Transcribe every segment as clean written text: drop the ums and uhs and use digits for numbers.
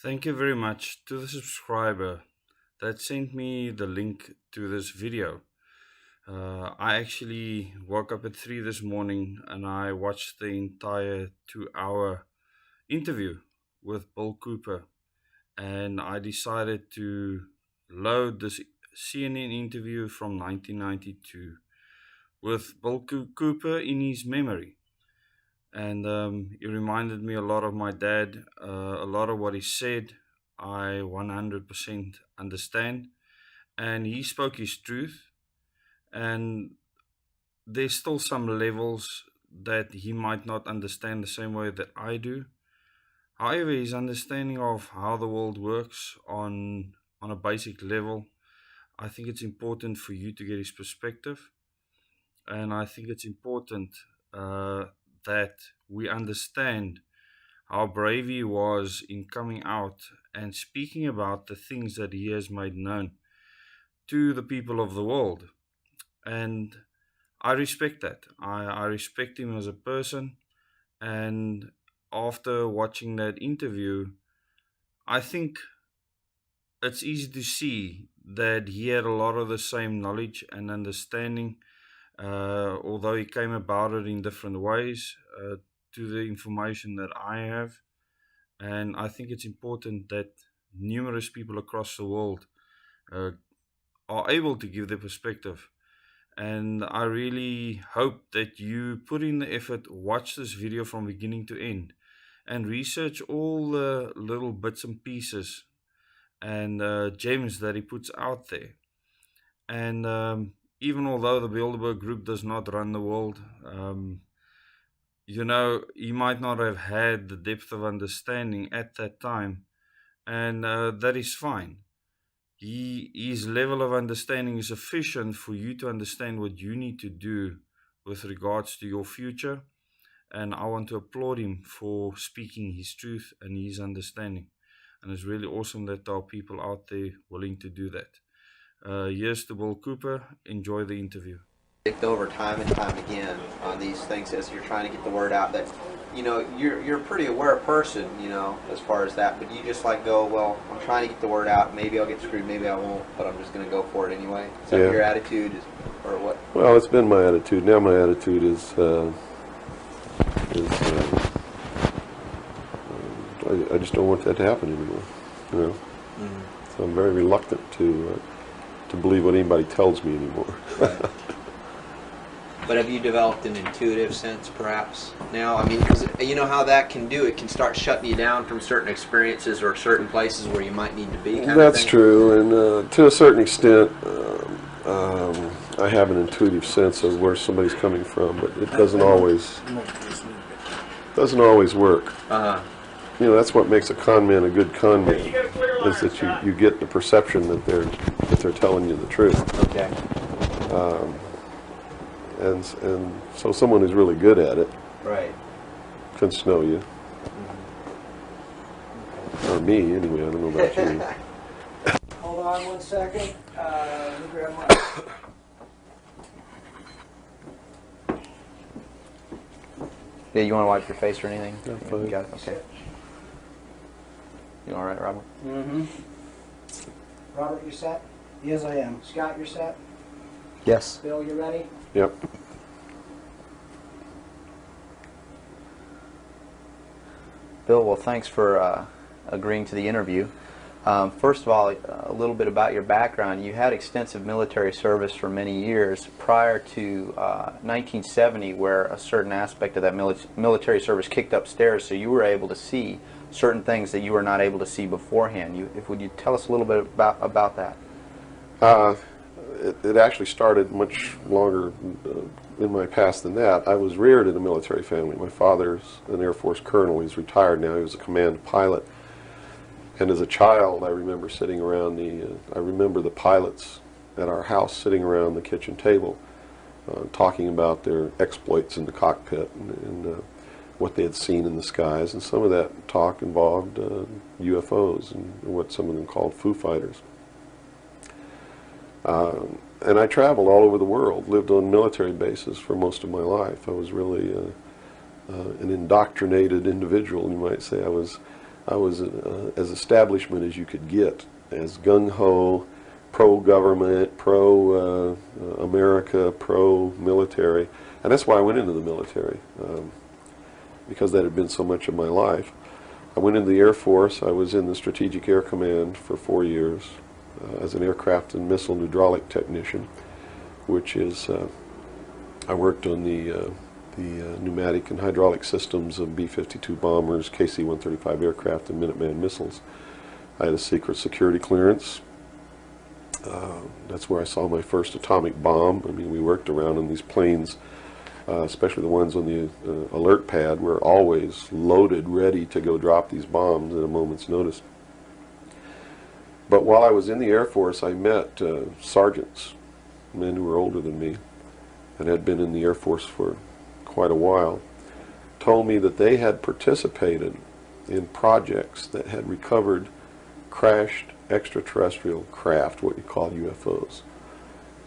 Thank you very much to the subscriber that sent me the link to this video. I actually woke up at 3 this morning and I watched the entire 2-hour interview with Bill Cooper, and I decided to load this CNN interview from 1992 with Bill Cooper in his memory. And it reminded me a lot of my dad. A lot of what he said, I 100% understand. And he spoke his truth. And there's still some levels that he might not understand the same way that I do. However, his understanding of how the world works on a basic level, I think it's important for you to get his perspective. And I think it's important that we understand how brave he was in coming out and speaking about the things that he has made known to the people of the world. And I respect that. I respect him as a person. And after watching that interview, I think it's easy to see that he had a lot of the same knowledge and understanding, although he came about it in different ways, to the information that I have. And I think it's important that numerous people across the world are able to give their perspective. And I really hope that you put in the effort, watch this video from beginning to end, and research all the little bits and pieces and gems that he puts out there. And even although the Bilderberg Group does not run the world, he might not have had the depth of understanding at that time, and that is fine. His level of understanding is sufficient for you to understand what you need to do with regards to your future, and I want to applaud him for speaking his truth and his understanding. And it's really awesome that there are people out there willing to do that. Here's to Bill Cooper. Enjoy the interview. Over time and time again on these things as you're trying to get the word out that you're a pretty aware person, as far as that, but you just go, well, I'm trying to get the word out, maybe I'll get screwed, maybe I won't, but I'm just going to go for it anyway. Is that your attitude, or what? Well, it's been my attitude. Now my attitude is I just don't want that to happen anymore. So I'm very reluctant to believe what anybody tells me anymore. Right. But have you developed an intuitive sense, perhaps, now? I mean, because you know how that can do. It can start shutting you down from certain experiences or certain places where you might need to be. That's true, and to a certain extent, I have an intuitive sense of where somebody's coming from, but it doesn't always work. That's what makes a con man a good con man, is that you get the perception that they're telling you the truth. Okay. And so someone who's really good at it, right, can snow you. Or me, anyway. I don't know about you. Hold on 1 second. Let me grab my... Yeah, you want to wipe your face or anything? Yeah, fine. You got it? Okay. You all right, Robert? Mm-hmm. Robert, you set? Yes, I am. Scott, you're set? Yes. Bill, you ready? Yep. Bill, well, thanks for agreeing to the interview. First of all, a little bit about your background. You had extensive military service for many years prior to 1970, where a certain aspect of that military service kicked upstairs, so you were able to see certain things that you were not able to see beforehand. Would you tell us a little bit about that? It actually started much longer in my past than that. I was reared in a military family. My father's an Air Force colonel. He's retired now. He was a command pilot. And as a child, I remember sitting around I remember the pilots at our house sitting around the kitchen table talking about their exploits in the cockpit and what they had seen in the skies. And some of that talk involved UFOs and what some of them called Foo Fighters. And I traveled all over the world, lived on military bases for most of my life. I was really an indoctrinated individual, you might say. I was as establishment as you could get, as gung-ho, pro-government, pro-America, pro-military. And that's why I went into the military, because that had been so much of my life. I went into the Air Force. I was in the Strategic Air Command for 4 years as an aircraft and missile hydraulic technician, which is, I worked on the pneumatic and hydraulic systems of B-52 bombers, KC-135 aircraft, and Minuteman missiles. I had a secret security clearance. That's where I saw my first atomic bomb. I mean, we worked around in these planes, especially the ones on the alert pad, were always loaded, ready to go drop these bombs at a moment's notice. But while I was in the Air Force, I met sergeants, men who were older than me, and had been in the Air Force for quite a while, told me that they had participated in projects that had recovered crashed extraterrestrial craft, what you call UFOs.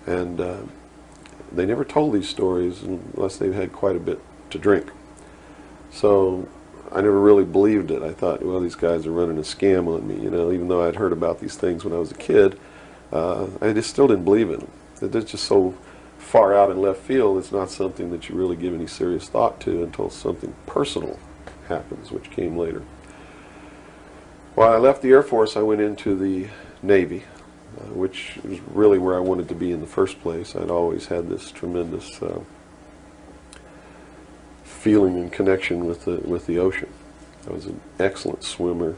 And they never told these stories unless they had quite a bit to drink. So I never really believed it. I thought, well, these guys are running a scam on me, you know, even though I'd heard about these things when I was a kid. I just still didn't believe in them. They're just so far out in left field, it's not something that you really give any serious thought to until something personal happens, which came later. While I left the Air Force, I went into the Navy, which is really where I wanted to be in the first place. I'd always had this tremendous feeling and connection with the ocean. I was an excellent swimmer,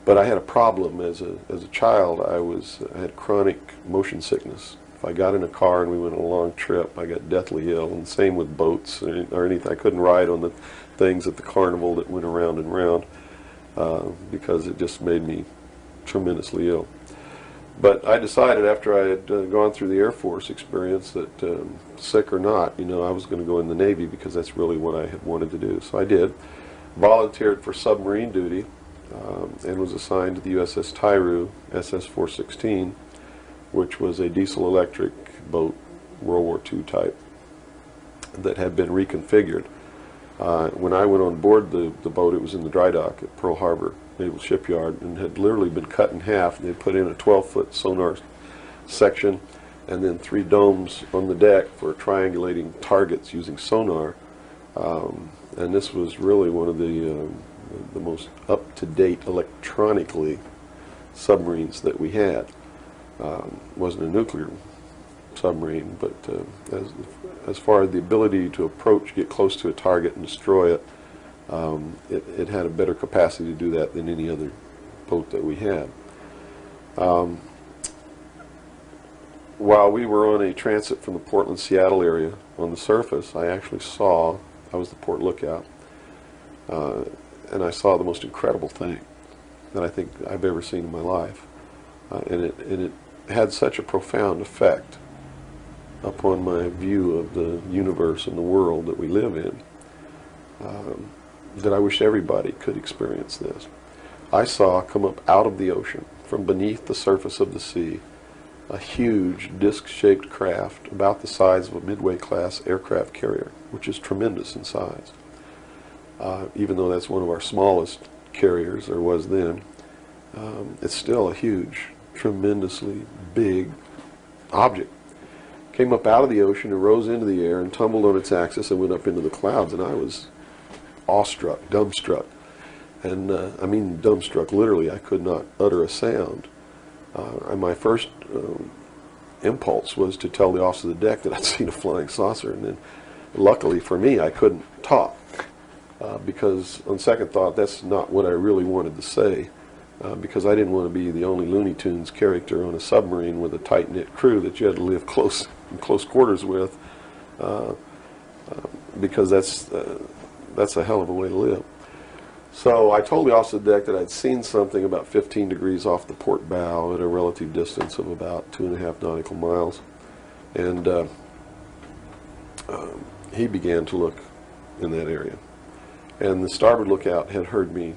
but I had a problem as a child. I had chronic motion sickness. If I got in a car and we went on a long trip, I got deathly ill, and same with boats or anything. I couldn't ride on the things at the carnival that went around and round because it just made me tremendously ill. But I decided after I had gone through the Air Force experience that sick or not, you know, I was going to go in the Navy because that's really what I had wanted to do. So I did. Volunteered for submarine duty and was assigned to the USS Tyru, SS-416, which was a diesel-electric boat, World War II type, that had been reconfigured. When I went on board the boat, it was in the dry dock at Pearl Harbor Naval Shipyard and had literally been cut in half. They put in a 12-foot sonar section and then 3 domes on the deck for triangulating targets using sonar. And this was really one of the most up-to-date electronically submarines that we had. Wasn't a nuclear submarine, but as far as the ability to approach, get close to a target and destroy it, it had a better capacity to do that than any other boat that we had. While we were on a transit from the Portland-Seattle area on the surface, I actually saw, I was the port lookout, and I saw the most incredible thing that I think I've ever seen in my life. And it had such a profound effect upon my view of the universe and the world that we live in that I wish everybody could experience this. I saw come up out of the ocean, from beneath the surface of the sea, a huge disc-shaped craft about the size of a Midway-class aircraft carrier, which is tremendous in size. Even though that's one of our smallest carriers, or was then, it's still a huge, tremendously big object. Came up out of the ocean and rose into the air and tumbled on its axis and went up into the clouds, and I was awestruck, dumbstruck. And I mean dumbstruck, literally. I could not utter a sound. And my first impulse was to tell the officer of the deck that I'd seen a flying saucer, and then luckily for me I couldn't talk because on second thought that's not what I really wanted to say. Because I didn't want to be the only Looney Tunes character on a submarine with a tight-knit crew that you had to live in close quarters with, because that's a hell of a way to live. So I told the officer of the deck that I'd seen something about 15 degrees off the port bow at a relative distance of about 2.5 nautical miles. And he began to look in that area. And the starboard lookout had heard me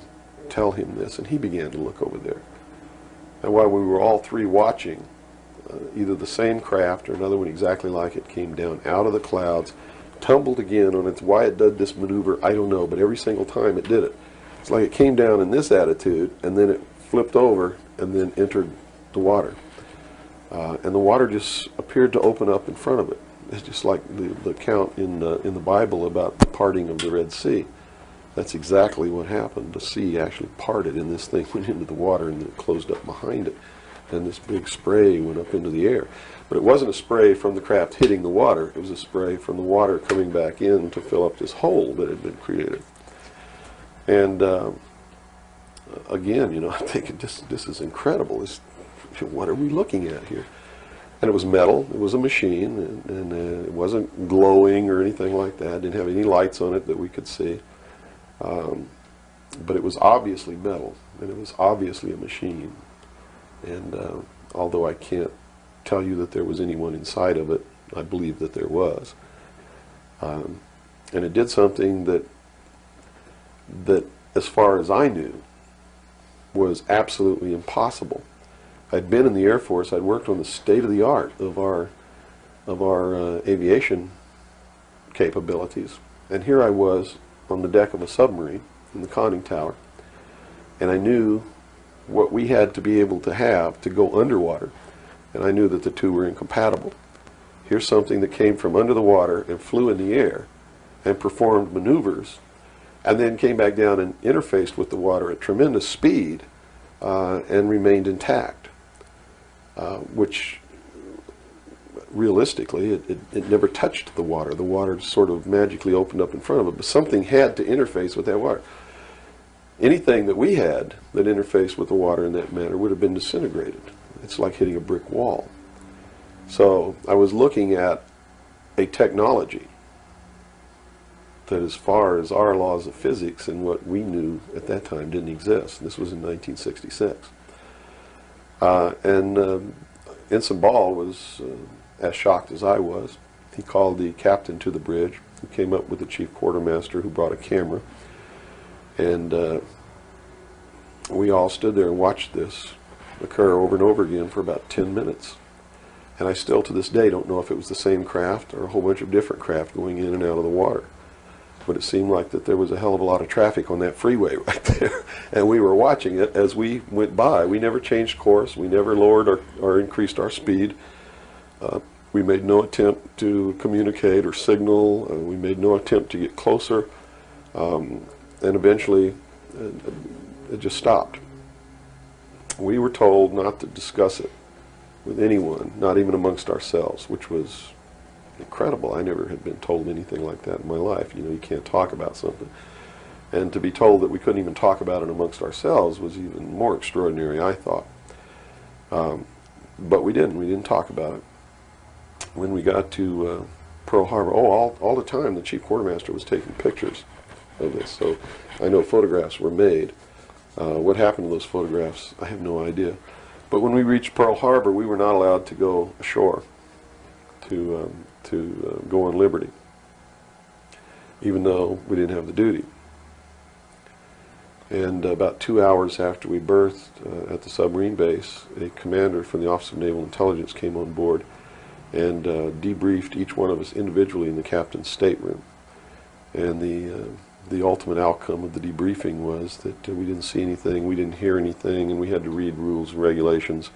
tell him this, and he began to look over there. And while we were all three watching, either the same craft or another one exactly like it came down out of the clouds, tumbled again on its, why it did this maneuver, I don't know, but every single time it did it, It's like it came down in this attitude, and then it flipped over and then entered the water. And the water just appeared to open up in front of it. It's just like the account in the Bible about the parting of the Red Sea. That's exactly what happened. The sea actually parted, and this thing went into the water, and then it closed up behind it. And this big spray went up into the air. But it wasn't a spray from the craft hitting the water. It was a spray from the water coming back in to fill up this hole that had been created. And again, I'm thinking, this is incredible. What are we looking at here? And it was metal. It was a machine, and it wasn't glowing or anything like that. It didn't have any lights on it that we could see. But it was obviously metal, and it was obviously a machine. And although I can't tell you that there was anyone inside of it, I believe that there was. And it did something that, as far as I knew, was absolutely impossible. I'd been in the Air Force. I'd worked on the state-of-the-art of our aviation capabilities. And here I was on the deck of a submarine in the conning tower, and I knew what we had to be able to have to go underwater, and I knew that the two were incompatible. Here's something that came from under the water and flew in the air and performed maneuvers, and then came back down and interfaced with the water at tremendous speed and remained intact, which realistically it never touched the water. The water sort of magically opened up in front of it, but something had to interface with that water. Anything that we had that interfaced with the water in that manner would have been disintegrated. It's like hitting a brick wall. So I was looking at a technology that, as far as our laws of physics and what we knew at that time, didn't exist. This was in 1966. Ensign Ball was as shocked as I was. He called the captain to the bridge, who came up with the chief quartermaster, who brought a camera. And we all stood there and watched this occur over and over again for about 10 minutes. And I still, to this day, don't know if it was the same craft or a whole bunch of different craft going in and out of the water. But it seemed like that there was a hell of a lot of traffic on that freeway right there. And we were watching it as we went by. We never changed course. We never lowered or increased our speed. We made no attempt to communicate or signal. We made no attempt to get closer. And eventually, it just stopped. We were told not to discuss it with anyone, not even amongst ourselves, which was incredible. I never had been told anything like that in my life. You can't talk about something. And to be told that we couldn't even talk about it amongst ourselves was even more extraordinary, I thought. But we didn't. We didn't talk about it. When we got to Pearl Harbor, all the time the chief quartermaster was taking pictures of this. So I know photographs were made. What happened to those photographs, I have no idea. But when we reached Pearl Harbor, we were not allowed to go ashore to go on liberty, even though we didn't have the duty. And about 2 hours after we berthed at the submarine base, a commander from the Office of Naval Intelligence came on board and debriefed each one of us individually in the captain's stateroom. And the ultimate outcome of the debriefing was that we didn't see anything, we didn't hear anything, and we had to read rules and regulations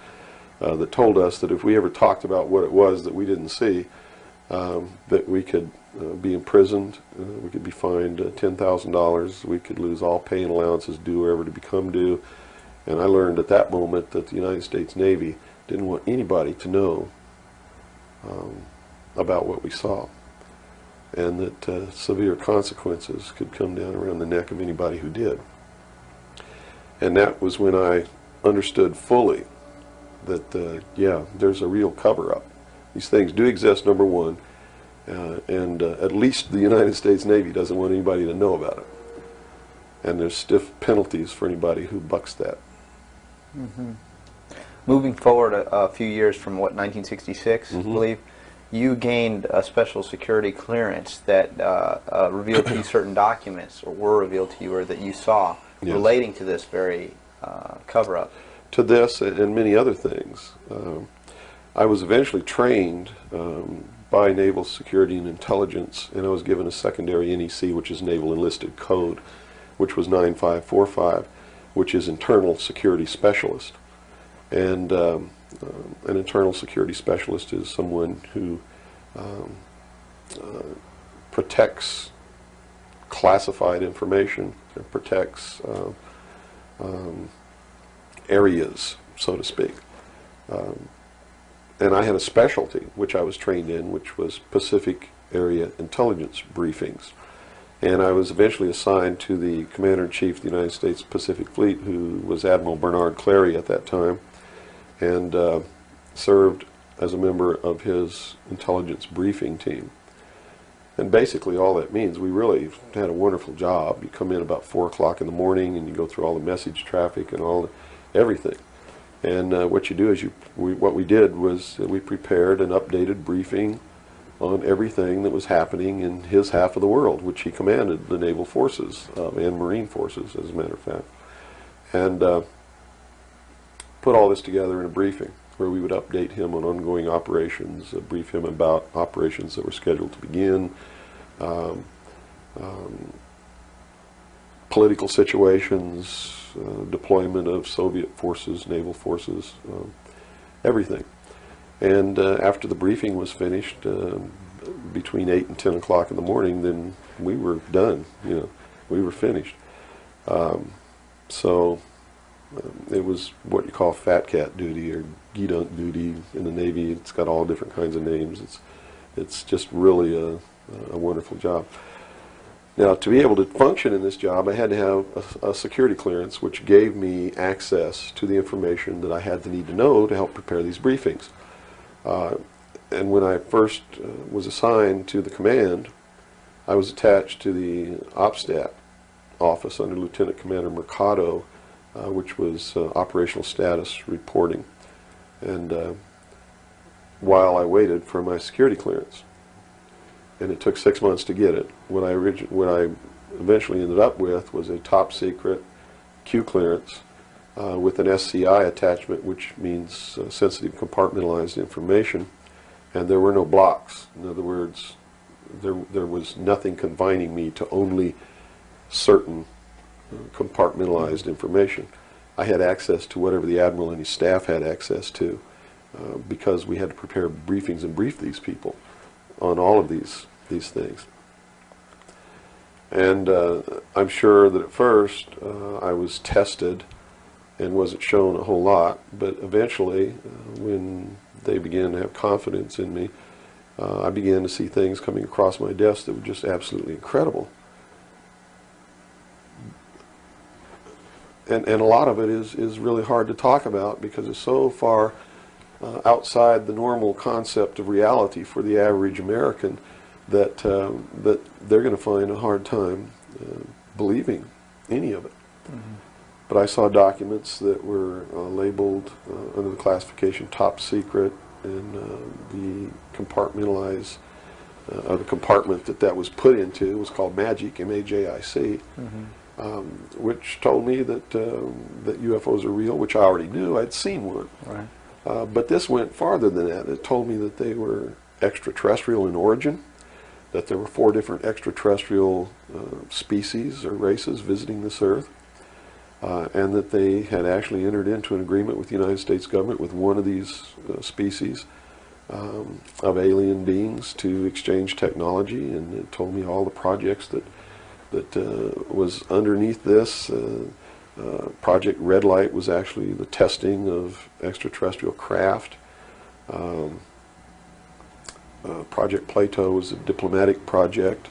that told us that if we ever talked about what it was that we didn't see, that we could be imprisoned, we could be fined $10,000, we could lose all pay and allowances due or ever to become due. And I learned at that moment that the United States Navy didn't want anybody to know about what we saw, and that severe consequences could come down around the neck of anybody who did. And that was when I understood fully that, yeah, there's a real cover-up. These things do exist, number one, and at least the United States Navy doesn't want anybody to know about it. And there's stiff penalties for anybody who bucks that. Mm-hmm. Moving forward a few years from, 1966, I believe, you gained a special security clearance that revealed to you certain documents, or were revealed to you, or that you saw, relating to this very cover-up. To this and many other things. I was eventually trained by Naval Security and Intelligence, and I was given a secondary NEC, which is Naval Enlisted Code, which was 9545, which is internal security specialist. And an internal security specialist is someone who protects classified information and protects areas, so to speak. And I had a specialty, which I was trained in, which was Pacific Area Intelligence Briefings. And I was eventually assigned to the Commander-in-Chief of the United States Pacific Fleet, who was Admiral Bernard Clary at that time, and served as a member of his intelligence briefing team. And basically all that means, we really had a wonderful job. You come in about 4 o'clock in the morning and you go through all the message traffic and everything. And what you do is what we did was we prepared an updated briefing on everything that was happening in his half of the world, which he commanded the naval forces and marine forces, as a matter of fact. And put all this together in a briefing where we would update him on ongoing operations, brief him about operations that were scheduled to begin, political situations, deployment of Soviet forces, naval forces, everything. And after the briefing was finished, between 8 and 10 o'clock in the morning, then we were done. We were finished. It was what you call fat cat duty or gedunk duty in the Navy. It's got all different kinds of names. It's just really a wonderful job. Now, to be able to function in this job, I had to have a security clearance, which gave me access to the information that I had the need to know to help prepare these briefings. And when I first was assigned to the command, I was attached to the OPSTAT office under Lieutenant Commander Mercado, which was operational status reporting, and while I waited for my security clearance. And it took 6 months to get it. What I eventually ended up with was a top secret Q clearance with an SCI attachment, which means sensitive compartmentalized information, and there were no blocks. In other words, there was nothing confining me to only certain compartmentalized information. I had access to whatever the Admiral and his staff had access to because we had to prepare briefings and brief these people on all of these things. And I'm sure that at first I was tested and wasn't shown a whole lot, but eventually when they began to have confidence in me, I began to see things coming across my desk that were just absolutely incredible. And a lot of it is really hard to talk about because it's so far outside the normal concept of reality for the average American that they're going to find a hard time believing any of it. Mm-hmm. But I saw documents that were labeled under the classification top secret, and the compartmentalized the compartment that was put into was called MAJIC, M-A-J-I-C. Mm-hmm. Which told me that UFOs are real, which I already knew. I'd seen one. Right. But this went farther than that. It told me that they were extraterrestrial in origin, that there were 4 different extraterrestrial species or races visiting this Earth, and that they had actually entered into an agreement with the United States government with one of these species of alien beings to exchange technology, and it told me all the projects that was underneath this. Project Red Light was actually the testing of extraterrestrial craft. Project Plato was a diplomatic project.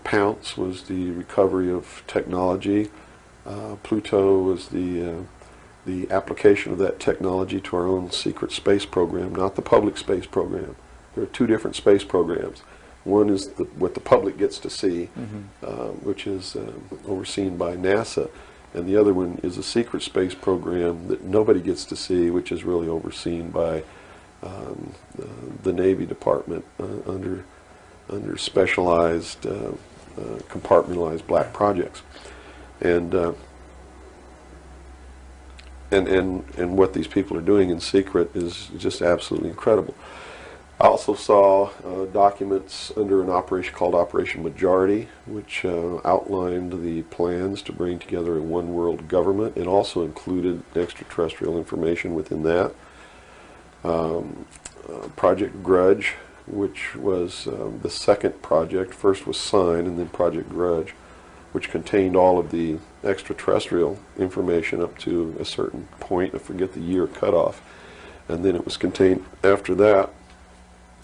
Pounce was the recovery of technology. Pluto was the application of that technology to our own secret space program, not the public space program. There are 2 different space programs. One is what the public gets to see, mm-hmm. Which is overseen by NASA, and the other one is a secret space program that nobody gets to see, which is really overseen by the Navy Department under specialized compartmentalized black projects, and what these people are doing in secret is just absolutely incredible. I also saw documents under an operation called Operation Majority, which outlined the plans to bring together a one world government. It also included extraterrestrial information within that. Project Grudge, which was the second project. First was Sign and then Project Grudge, which contained all of the extraterrestrial information up to a certain point. I forget the year cutoff. And then it was contained after that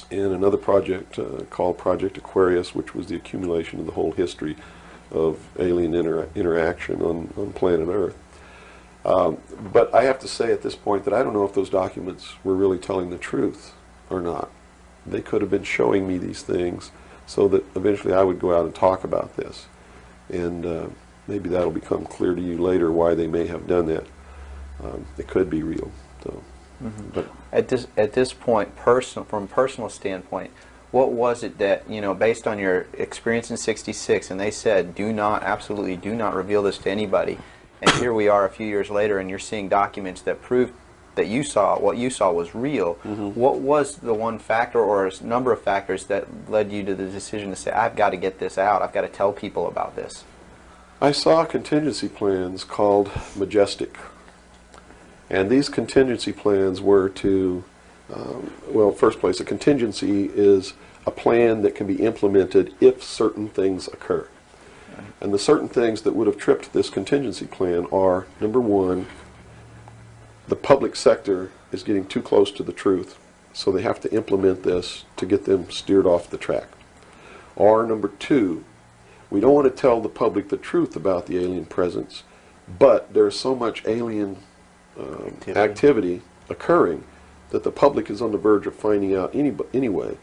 in another project called Project Aquarius, which was the accumulation of the whole history of alien interaction on planet Earth. But I have to say at this point that I don't know if those documents were really telling the truth or not. They could have been showing me these things so that eventually I would go out and talk about this. And maybe that'll become clear to you later why they may have done that. It could be real. So. Mm-hmm. But at this point, from a personal standpoint, what was it that, based on your experience in '66, and they said, absolutely do not reveal this to anybody, and here we are a few years later, and you're seeing documents that prove that what you saw was real. mm-hmm. What was the one factor or a number of factors that led you to the decision to say, I've got to get this out, I've got to tell people about this? I saw contingency plans called Majestic. And these contingency plans were to, first place, a contingency is a plan that can be implemented if certain things occur. And the certain things that would have tripped this contingency plan are, number one, the public sector is getting too close to the truth, so they have to implement this to get them steered off the track. Or number two, we don't want to tell the public the truth about the alien presence, but there's so much alien activity occurring that the public is on the verge of finding out anyway.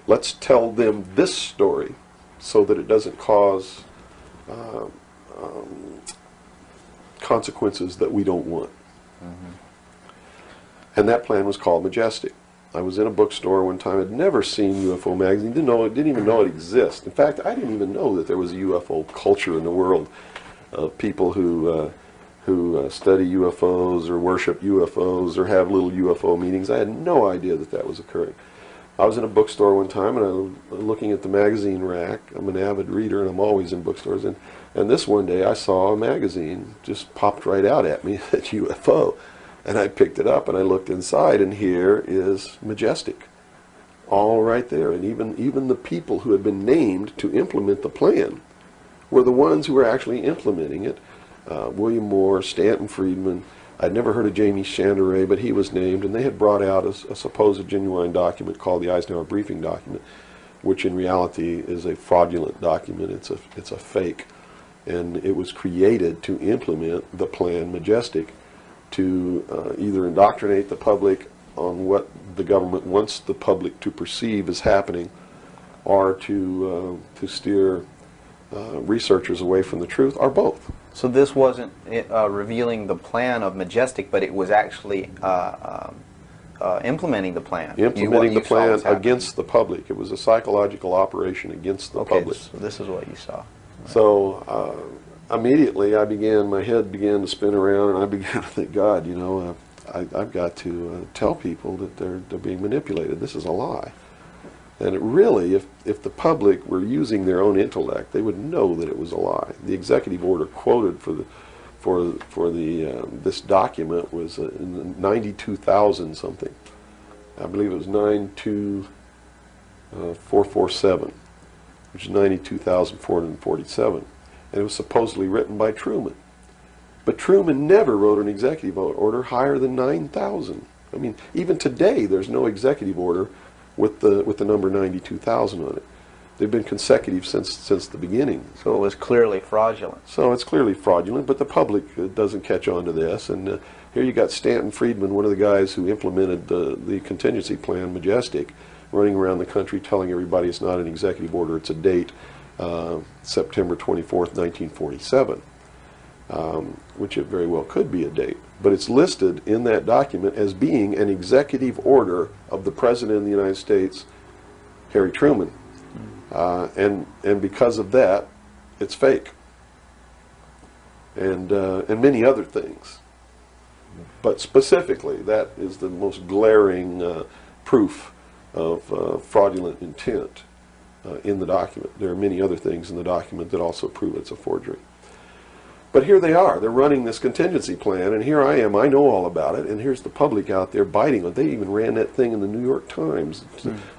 Let's tell them this story so that it doesn't cause consequences that we don't want. Mm-hmm. And that plan was called Majestic. I was in a bookstore one time. I'd never seen UFO magazine. Didn't even know it existed. In fact, I didn't even know that there was a UFO culture in the world of people who study UFOs or worship UFOs or have little UFO meetings. I had no idea that that was occurring. I was in a bookstore one time and I was looking at the magazine rack. I'm an avid reader and I'm always in bookstores. And this one day I saw a magazine just popped right out at me, at UFO. And I picked it up and I looked inside, and here is Majestic, all right there. And even the people who had been named to implement the plan were the ones who were actually implementing it. William Moore, Stanton Friedman. I'd never heard of Jamie Chanderay, but he was named, and they had brought out a supposed genuine document called the Eisenhower Briefing Document, which in reality is a fraudulent document. It's a fake, and it was created to implement the plan Majestic, to either indoctrinate the public on what the government wants the public to perceive as happening, or to steer researchers away from the truth, or both. So this wasn't revealing the plan of Majestic, but it was actually implementing the plan. Implementing the plan against the public. It was a psychological operation against the public. So this is what you saw. Right. So immediately my head began to spin around, and I began to think, God, I've got to tell people that they're being manipulated. This is a lie. And it really, if the public were using their own intellect, they would know that it was a lie. The executive order quoted for this document was in 92,000 something. I believe it was 92447, which is 92,447. And it was supposedly written by Truman. But Truman never wrote an executive order higher than 9,000. I mean, even today, there's no executive order with the number 92,000 on it. They've been consecutive since the beginning. So it was clearly fraudulent. So it's clearly fraudulent, but the public doesn't catch on to this. And here you got Stanton Friedman, one of the guys who implemented the contingency plan, Majestic, running around the country telling everybody it's not an executive order, it's a date, September 24th, 1947, which it very well could be a date. But it's listed in that document as being an executive order of the President of the United States, Harry Truman. And because of that, it's fake. And many other things. But specifically, that is the most glaring proof of fraudulent intent in the document. There are many other things in the document that also prove it's a forgery. But here they are. They're running this contingency plan, and here I am. I know all about it, and here's the public out there biting it. They even ran that thing in the New York Times,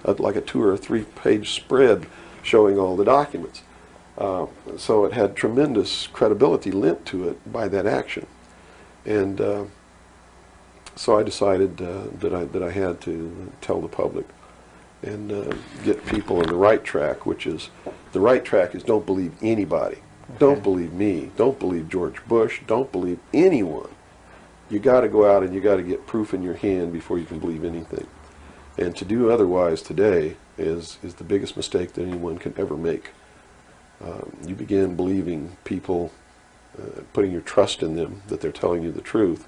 like a 2 or 3 page spread showing all the documents. So it had tremendous credibility lent to it by that action. And so I decided that I had to tell the public and get people on the right track, which is, the right track is don't believe anybody. Okay. Don't believe me. Don't believe George Bush. Don't believe anyone. You got to go out and you got to get proof in your hand before you can believe anything. And to do otherwise today is the biggest mistake that anyone can ever make. You begin believing people, putting your trust in them, that they're telling you the truth.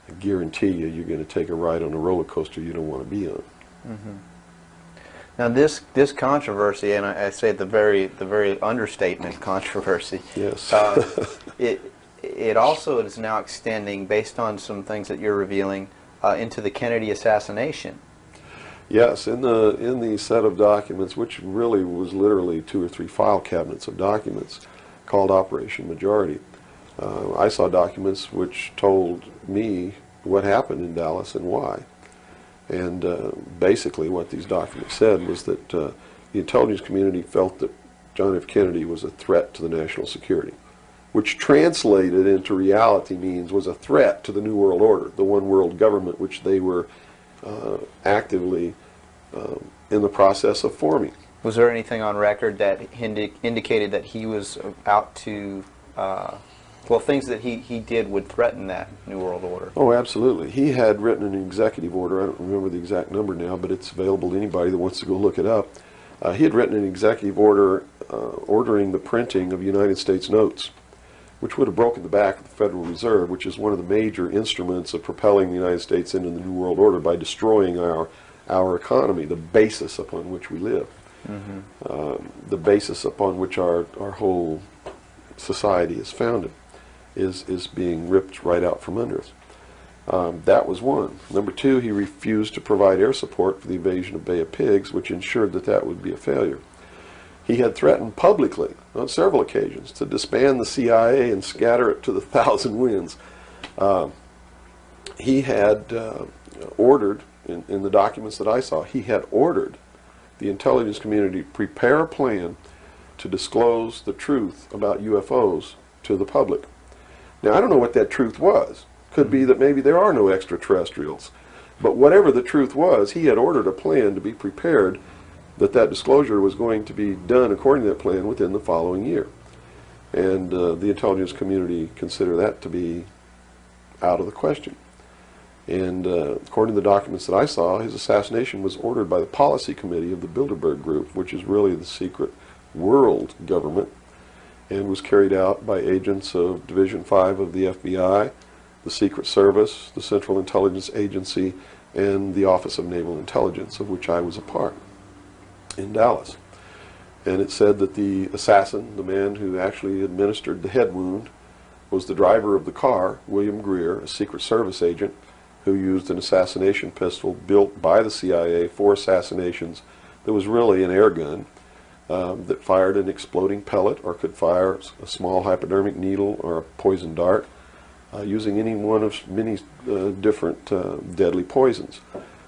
I guarantee you, you're going to take a ride on a roller coaster you don't want to be on. Mm-hmm. Now this controversy, and I say the very understatement controversy. Yes. It also is now extending, based on some things that you're revealing, into the Kennedy assassination. Yes, in the set of documents, which really was literally 2 or 3 file cabinets of documents, called Operation Majority, I saw documents which told me what happened in Dallas and why. And basically what these documents said was that the intelligence community felt that John F. Kennedy was a threat to the national security, which translated into reality means was a threat to the New World Order, the one world government which they were actively in the process of forming. Was there anything on record that indicated that he was out to, well, things that he did would threaten that New World Order? Oh, absolutely. He had written an executive order. I don't remember the exact number now, but it's available to anybody that wants to go look it up. He had written an executive order ordering the printing of United States notes, which would have broken the back of the Federal Reserve, which is one of the major instruments of propelling the United States into the New World Order by destroying our economy, the basis upon which we live, the basis upon which our whole society is founded, is being ripped right out from under us. That was one. Number 2, he refused to provide air support for the invasion of Bay of Pigs, which ensured that that would be a failure. He had threatened publicly on several occasions to disband the CIA and scatter it to the 1,000 winds. He had ordered, in the documents that I saw, he had ordered the intelligence community to prepare a plan to disclose the truth about UFOs to the public. Now, I don't know what that truth was. Could be that maybe there are no extraterrestrials. But whatever the truth was, he had ordered a plan to be prepared, that disclosure was going to be done according to that plan within the following year. And the intelligence community consider that to be out of the question. And according to the documents that I saw, his assassination was ordered by the policy committee of the Bilderberg Group, which is really the secret world government, and was carried out by agents of Division 5 of the FBI, the Secret Service, the Central Intelligence Agency, and the Office of Naval Intelligence, of which I was a part, in Dallas. And it said that the assassin, the man who actually administered the head wound, was the driver of the car, William Greer, a Secret Service agent, who used an assassination pistol built by the CIA for assassinations that was really an air gun that fired an exploding pellet or could fire a small hypodermic needle or a poison dart, using any one of many different deadly poisons.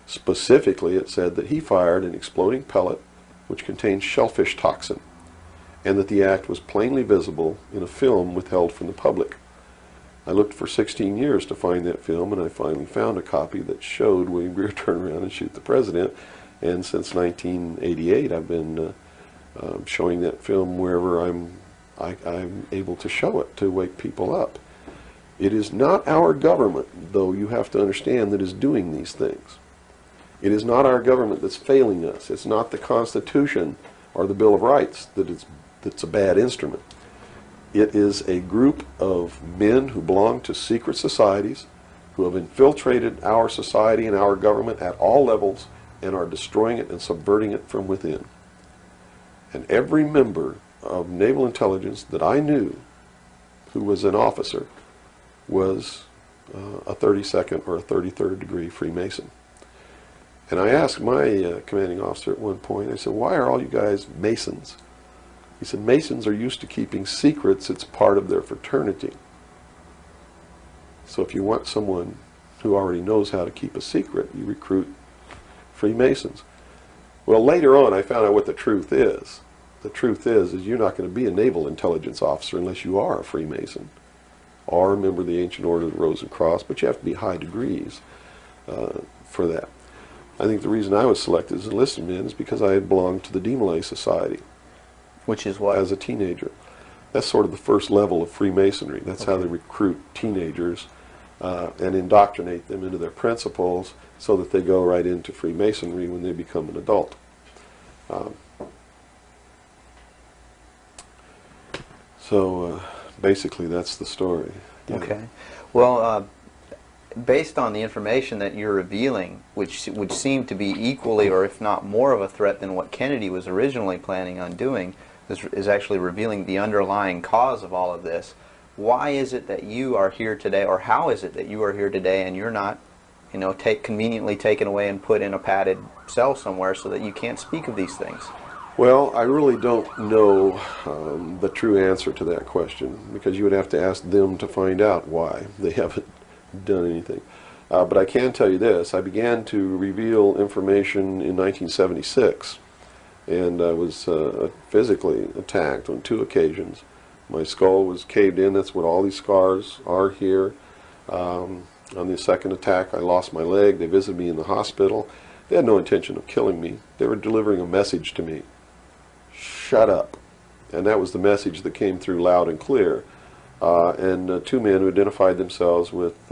Specifically, it said that he fired an exploding pellet which contained shellfish toxin, and that the act was plainly visible in a film withheld from the public. I looked for 16 years to find that film, and I finally found a copy that showed William Greer turn around and shoot the president. And since 1988, I've been showing that film wherever I'm able to show it to wake people up. It is not our government, though you have to understand, that is doing these things. It is not our government that's failing us. It's not the Constitution or the Bill of Rights that's a bad instrument. It is a group of men who belong to secret societies, who have infiltrated our society and our government at all levels and are destroying it and subverting it from within. And every member of naval intelligence that I knew who was an officer was a 32nd or a 33rd degree Freemason. And I asked my commanding officer at one point, I said, why are all you guys Masons? He said, Masons are used to keeping secrets. It's part of their fraternity. So if you want someone who already knows how to keep a secret, you recruit Freemasons. Well, later on, I found out what the truth is. The truth is you're not going to be a naval intelligence officer unless you are a Freemason or a member of the Ancient Order of the Rose and Cross, but you have to be high degrees for that. I think the reason I was selected as enlisted man is because I had belonged to the Demolay Society. Which is what? As a teenager. That's sort of the first level of Freemasonry. That's how they recruit teenagers and indoctrinate them into their principles so that they go right into Freemasonry when they become an adult. So basically that's the story. Yeah. Okay. Well, based on the information that you're revealing, which would seem to be equally or if not more of a threat than what Kennedy was originally planning on doing, is actually revealing the underlying cause of all of this. Why is it that you are here today, or how is it that you are here today and you're not, you know, conveniently taken away and put in a padded cell somewhere so that you can't speak of these things? Well, I really don't know the true answer to that question, because you would have to ask them to find out why they haven't done anything. But I can tell you this. I began to reveal information in 1976, and I was physically attacked on 2 occasions. My skull was caved in. That's what all these scars are here. On the second attack, I lost my leg. They visited me in the hospital. They had no intention of killing me. They were delivering a message to me. Shut up. And that was the message that came through loud and clear. And 2 men who identified themselves with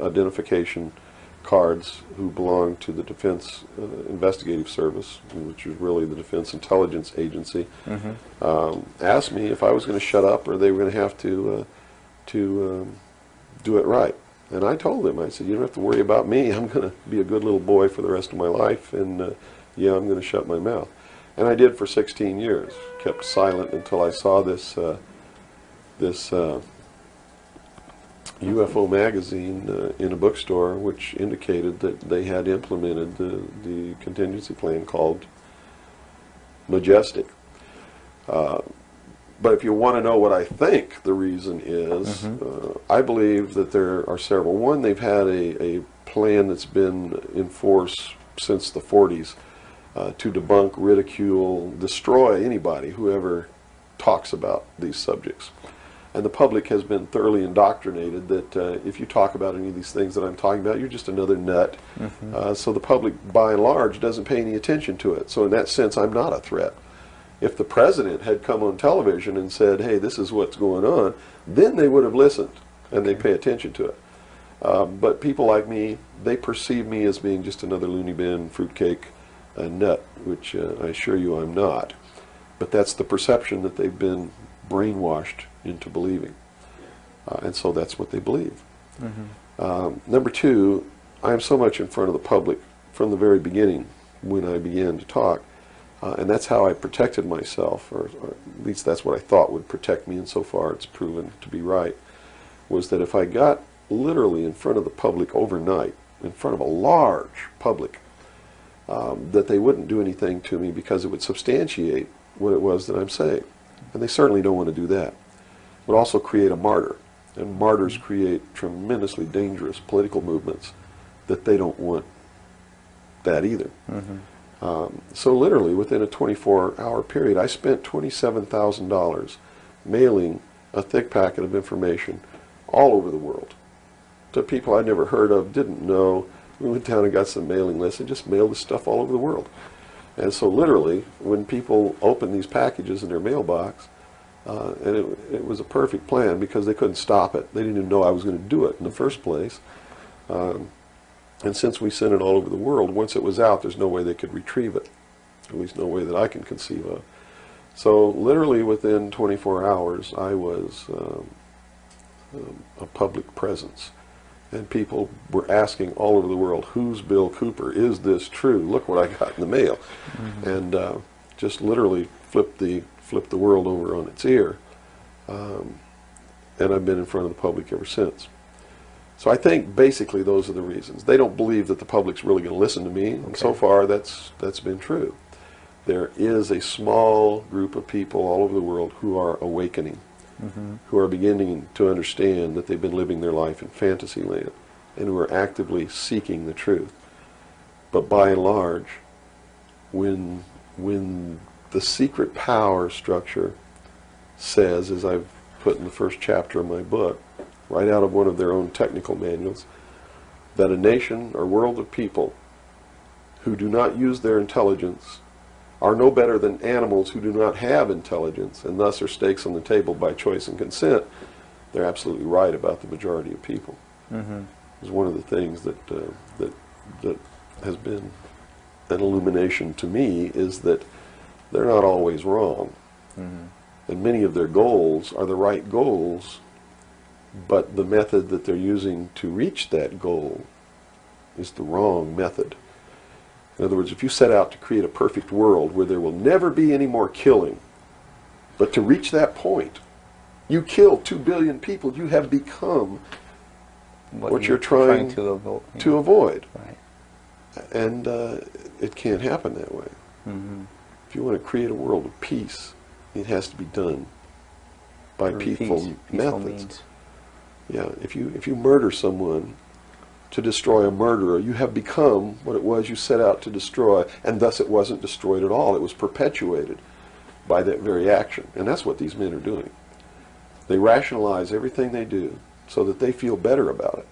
identification cards who belonged to the Defense Investigative Service, which is really the Defense Intelligence Agency, asked me if I was going to shut up or they were going to have to do it right. And I told them, I said, you don't have to worry about me. I'm going to be a good little boy for the rest of my life, and yeah, I'm going to shut my mouth. And I did for 16 years, kept silent until I saw this UFO magazine in a bookstore, which indicated that they had implemented the contingency plan called Majestic. But if you want to know what I think the reason is, I believe that there are several. One, they've had a plan that's been in force since the 40s to debunk, ridicule, destroy anybody who ever talks about these subjects. And the public has been thoroughly indoctrinated that if you talk about any of these things that I'm talking about, you're just another nut. So the public, by and large, doesn't pay any attention to it. So in that sense, I'm not a threat. If the president had come on television and said, hey, this is what's going on, then they would have listened and they pay attention to it. But people like me, they perceive me as being just another loony bin, fruitcake, nut, which I assure you I'm not. But that's the perception that they've been brainwashed into believing. And so that's what they believe. Number 2, I am so much in front of the public from the very beginning when I began to talk. And that's how I protected myself, or at least that's what I thought would protect me, and so far it's proven to be right, was that if I got literally in front of the public overnight, in front of a large public, that they wouldn't do anything to me because it would substantiate what it was that I'm saying. And they certainly don't want to do that. It would also create a martyr, and martyrs create tremendously dangerous political movements that they don't want that either. So literally within a 24-hour period, I spent $27,000 mailing a thick packet of information all over the world to people I'd never heard of, didn't know. We went down and got some mailing lists and just mailed this stuff all over the world. And so literally, when people opened these packages in their mailbox, and it was a perfect plan because they couldn't stop it. They didn't even know I was going to do it in the first place. And since we sent it all over the world, once it was out, there's no way they could retrieve it. At least no way that I can conceive of. So literally within 24 hours, I was a public presence. And people were asking all over the world, who's Bill Cooper? Is this true? Look what I got in the mail. And just literally flipped the world over on its ear. And I've been in front of the public ever since. So I think basically those are the reasons. They don't believe that the public's really going to listen to me, and so far that's been true. There is a small group of people all over the world who are awakening, who are beginning to understand that they've been living their life in fantasy land, and who are actively seeking the truth. But by and large, when the secret power structure says, as I've put in the first chapter of my book, right out of one of their own technical manuals, that a nation or world of people who do not use their intelligence are no better than animals who do not have intelligence, and thus are stakes on the table by choice and consent, they're absolutely right about the majority of people. It's one of the things that has been an illumination to me, is that they're not always wrong. And many of their goals are the right goals, but the method that they're using to reach that goal is the wrong method. In other words, if you set out to create a perfect world where there will never be any more killing, but to reach that point, you kill 2 billion people, you have become what you're trying to avoid. Right. And it can't happen that way. If you want to create a world of peace, it has to be done by peaceful methods. Means. Yeah, if you murder someone to destroy a murderer, you have become what it was you set out to destroy, and thus it wasn't destroyed at all. It was perpetuated by that very action. And that's what these men are doing. They rationalize everything they do so that they feel better about it.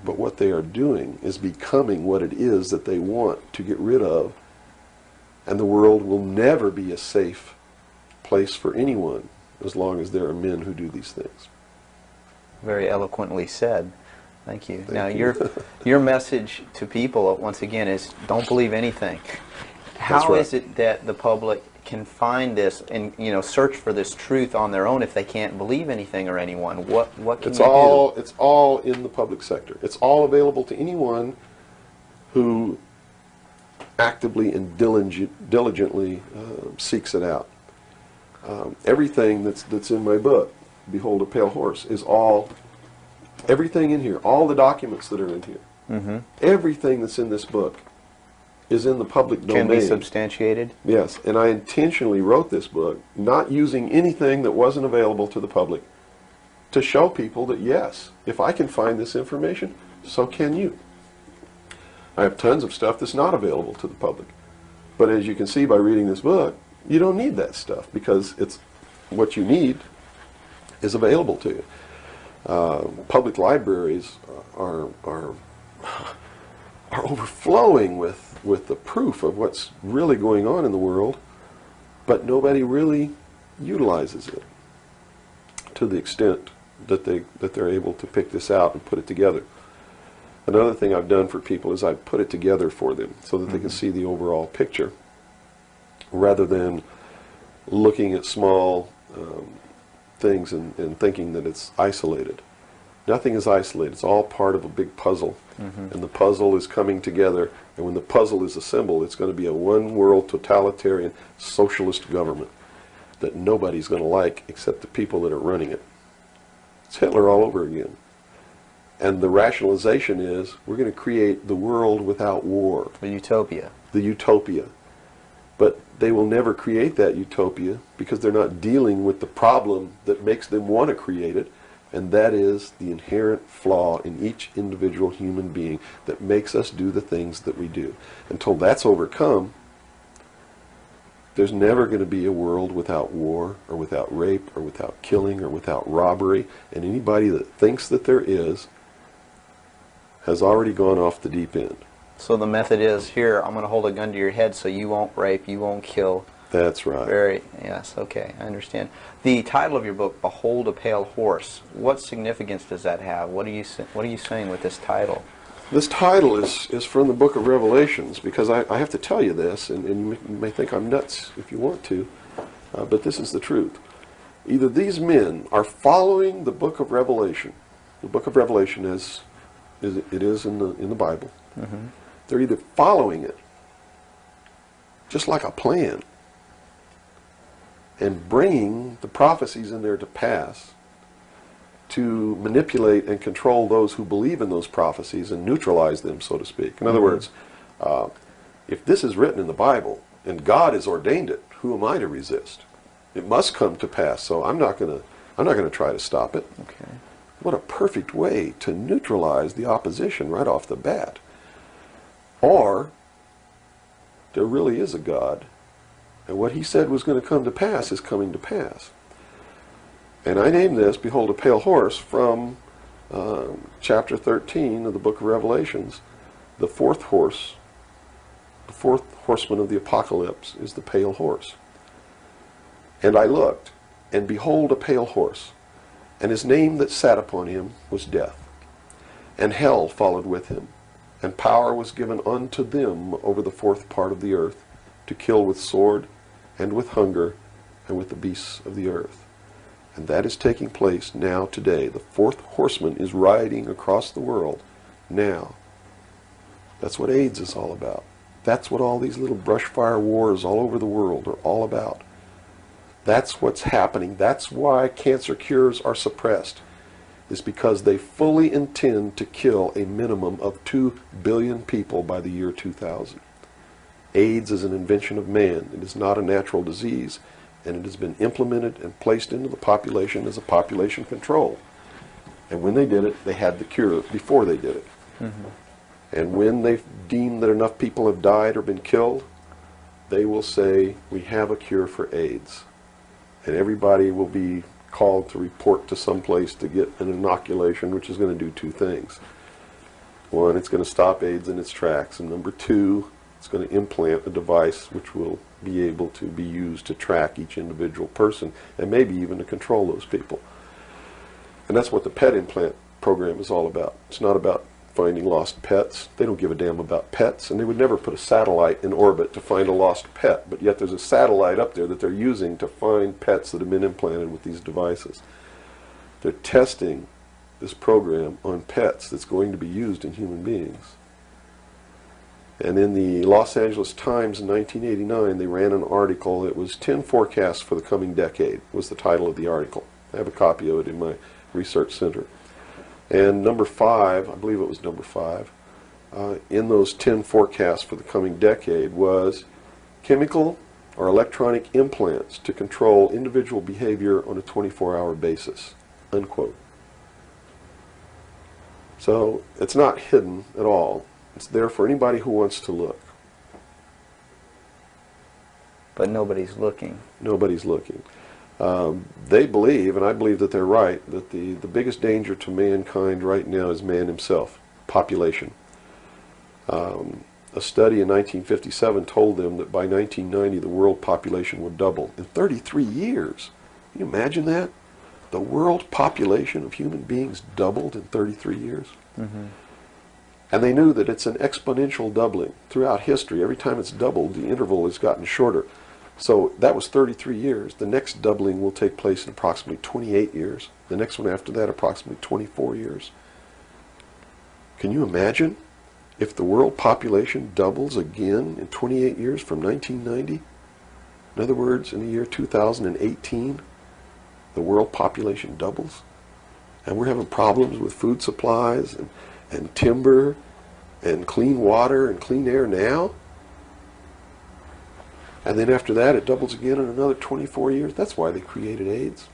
But what they are doing is becoming what it is that they want to get rid of, and the world will never be a safe place for anyone as long as there are men who do these things. Very eloquently said. Thank you. Now, you. your message to people, once again, is don't believe anything. How right. is it that the public can find this and search for this truth on their own if they can't believe anything or anyone? What can you do? It's all in the public sector. It's all available to anyone who actively and diligently seeks it out. Everything that's in my book, Behold a Pale Horse, is everything in here, all the documents that are in here, everything that's in this book is in the public domain. Can be substantiated? Yes, and I intentionally wrote this book not using anything that wasn't available to the public to show people that, yes, if I can find this information, so can you. I have tons of stuff that's not available to the public. But as you can see by reading this book, you don't need that stuff because it's what you need is available to you. Public libraries are overflowing with the proof of what's really going on in the world, but nobody really utilizes it to the extent that they're able to pick this out and put it together. Another thing I've done for people is I've put it together for them so that they can see the overall picture rather than looking at small things and thinking that it's isolated. Nothing is isolated. It's all part of a big puzzle. And the puzzle is coming together, and when the puzzle is assembled, it's going to be a one-world totalitarian socialist government that nobody's going to like except the people that are running it. It's Hitler all over again. And the rationalization is we're going to create the world without war. The utopia. The utopia. But they will never create that utopia because they're not dealing with the problem that makes them want to create it, and that is the inherent flaw in each individual human being that makes us do the things that we do. Until that's overcome, there's never going to be a world without war or without rape or without killing or without robbery, and anybody that thinks that there is has already gone off the deep end. So the method is, here, I'm going to hold a gun to your head so you won't rape, you won't kill. That's right. Yes, okay, I understand. The title of your book, Behold a Pale Horse, what significance does that have? What are you saying with this title? This title is from the book of Revelations, because I have to tell you this, and you may think I'm nuts if you want to, but this is the truth. Either these men are following the book of Revelation. The book of Revelation is in the Bible. They're either following it just like a plan and bringing the prophecies in there to pass, to manipulate and control those who believe in those prophecies and neutralize them, so to speak. In other words, if this is written in the Bible and God has ordained it, who am I to resist? It must come to pass, so I'm not going to try to stop it. Okay. What a perfect way to neutralize the opposition right off the bat. Or there really is a God, and what he said was going to come to pass is coming to pass. And I named this, Behold a Pale Horse, from chapter 13 of the book of Revelations. The fourth horseman of the apocalypse is the pale horse. And I looked, and behold a pale horse, and his name that sat upon him was Death. And hell followed with him, and power was given unto them over the fourth part of the earth, to kill with sword, and with hunger, and with the beasts of the earth. And that is taking place now today. The fourth horseman is riding across the world now. That's what AIDS is all about. That's what all these little brush fire wars all over the world are all about. That's what's happening. That's why cancer cures are suppressed, is because they fully intend to kill a minimum of 2 billion people by the year 2000. AIDS is an invention of man. It is not a natural disease, and it has been implemented and placed into the population as a population control. And when they did it, they had the cure before they did it. Mm-hmm. And when they deem that enough people have died or been killed, they will say, we have a cure for AIDS. And everybody will be called to report to some place to get an inoculation, which is going to do two things. One, it's going to stop AIDS in its tracks. And number two, it's going to implant a device which will be able to be used to track each individual person and maybe even to control those people. And that's what the pet implant program is all about. It's not about finding lost pets. They don't give a damn about pets, and they would never put a satellite in orbit to find a lost pet, but yet there's a satellite up there that they're using to find pets that have been implanted with these devices. They're testing this program on pets that's going to be used in human beings. And in the Los Angeles Times in 1989, they ran an article. It was 10 forecasts for the coming decade, was the title of the article. I have a copy of it in my research center. And number 5, I believe it was number 5, in those 10 forecasts for the coming decade was chemical or electronic implants to control individual behavior on a 24-hour basis, unquote. So it's not hidden at all. It's there for anybody who wants to look. But nobody's looking. Nobody's looking. They believe, and I believe that they're right, that the biggest danger to mankind right now is man himself, population. A study in 1957 told them that by 1990 the world population would double. In 33 years. Can you imagine that? The world population of human beings doubled in 33 years. Mm-hmm. And they knew that it's an exponential doubling. Throughout history, every time it's doubled, the interval has gotten shorter. So that was 33 years. The next doubling will take place in approximately 28 years. The next one after that, approximately 24 years. Can you imagine if the world population doubles again in 28 years from 1990? In other words, in the year 2018, the world population doubles. And we're having problems with food supplies and timber and clean water and clean air now. And then after that, it doubles again in another 24 years. That's why they created AIDS.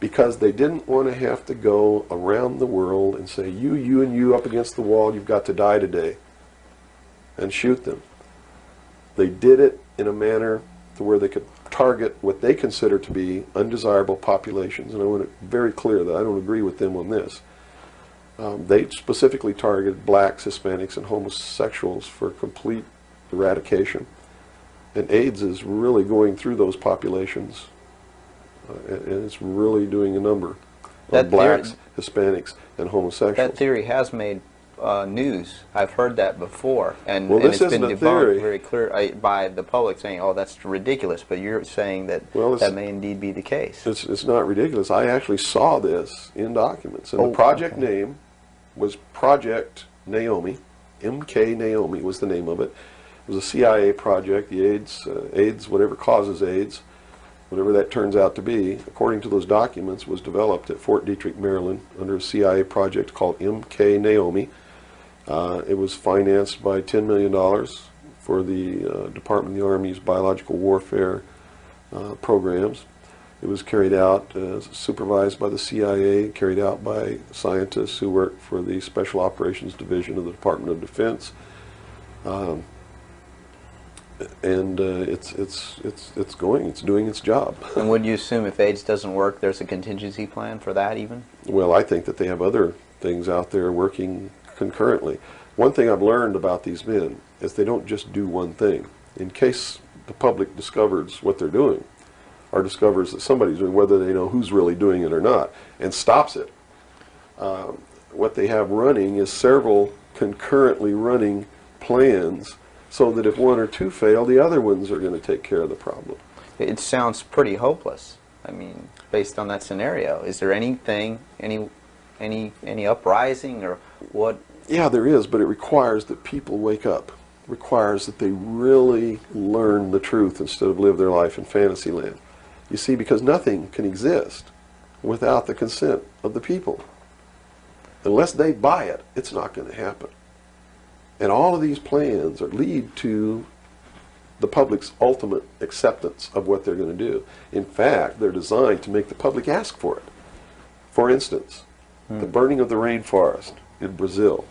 Because they didn't want to have to go around the world and say, you, and you up against the wall, you've got to die today. And shoot them. They did it in a manner to where they could target what they consider to be undesirable populations. And I want it very clear that I don't agree with them on this. They specifically targeted blacks, Hispanics, and homosexuals for complete eradication. And AIDS is really going through those populations, and it's really doing a number on blacks, Hispanics, and homosexuals. That theory has made news. I've heard that before, and, well, and this it's been isn't a debunked theory. very clear by the public, saying, "Oh, that's ridiculous." But you're saying that that may indeed be the case. It's not ridiculous. I actually saw this in documents, and the project name was Project Naomi. MK Naomi was the name of it. It was a CIA project, the AIDS, whatever causes AIDS, whatever that turns out to be, according to those documents, was developed at Fort Detrick, Maryland, under a CIA project called MK Naomi. It was financed by $10 million for the Department of the Army's biological warfare programs. It was carried out, supervised by the CIA, carried out by scientists who worked for the Special Operations Division of the Department of Defense. And it's doing its job. And would you assume if AIDS doesn't work, there's a contingency plan for that even? Well, I think that they have other things out there working concurrently. One thing I've learned about these men is they don't just do one thing. In case the public discovers what they're doing, or discovers that somebody's doing, whether they know who's really doing it or not, and stops it, what they have running is several concurrently running plans, so that if one or two fail, the other ones are going to take care of the problem. It sounds pretty hopeless. I mean, based on that scenario, is there anything, any uprising or what? Yeah, there is, but it requires that people wake up. It requires that they really learn the truth instead of live their life in fantasy land. You see, because nothing can exist without the consent of the people. Unless they buy it, it's not going to happen. And all of these plans lead to the public's ultimate acceptance of what they're going to do. In fact, they're designed to make the public ask for it. For instance, the burning of the rainforest in Brazil.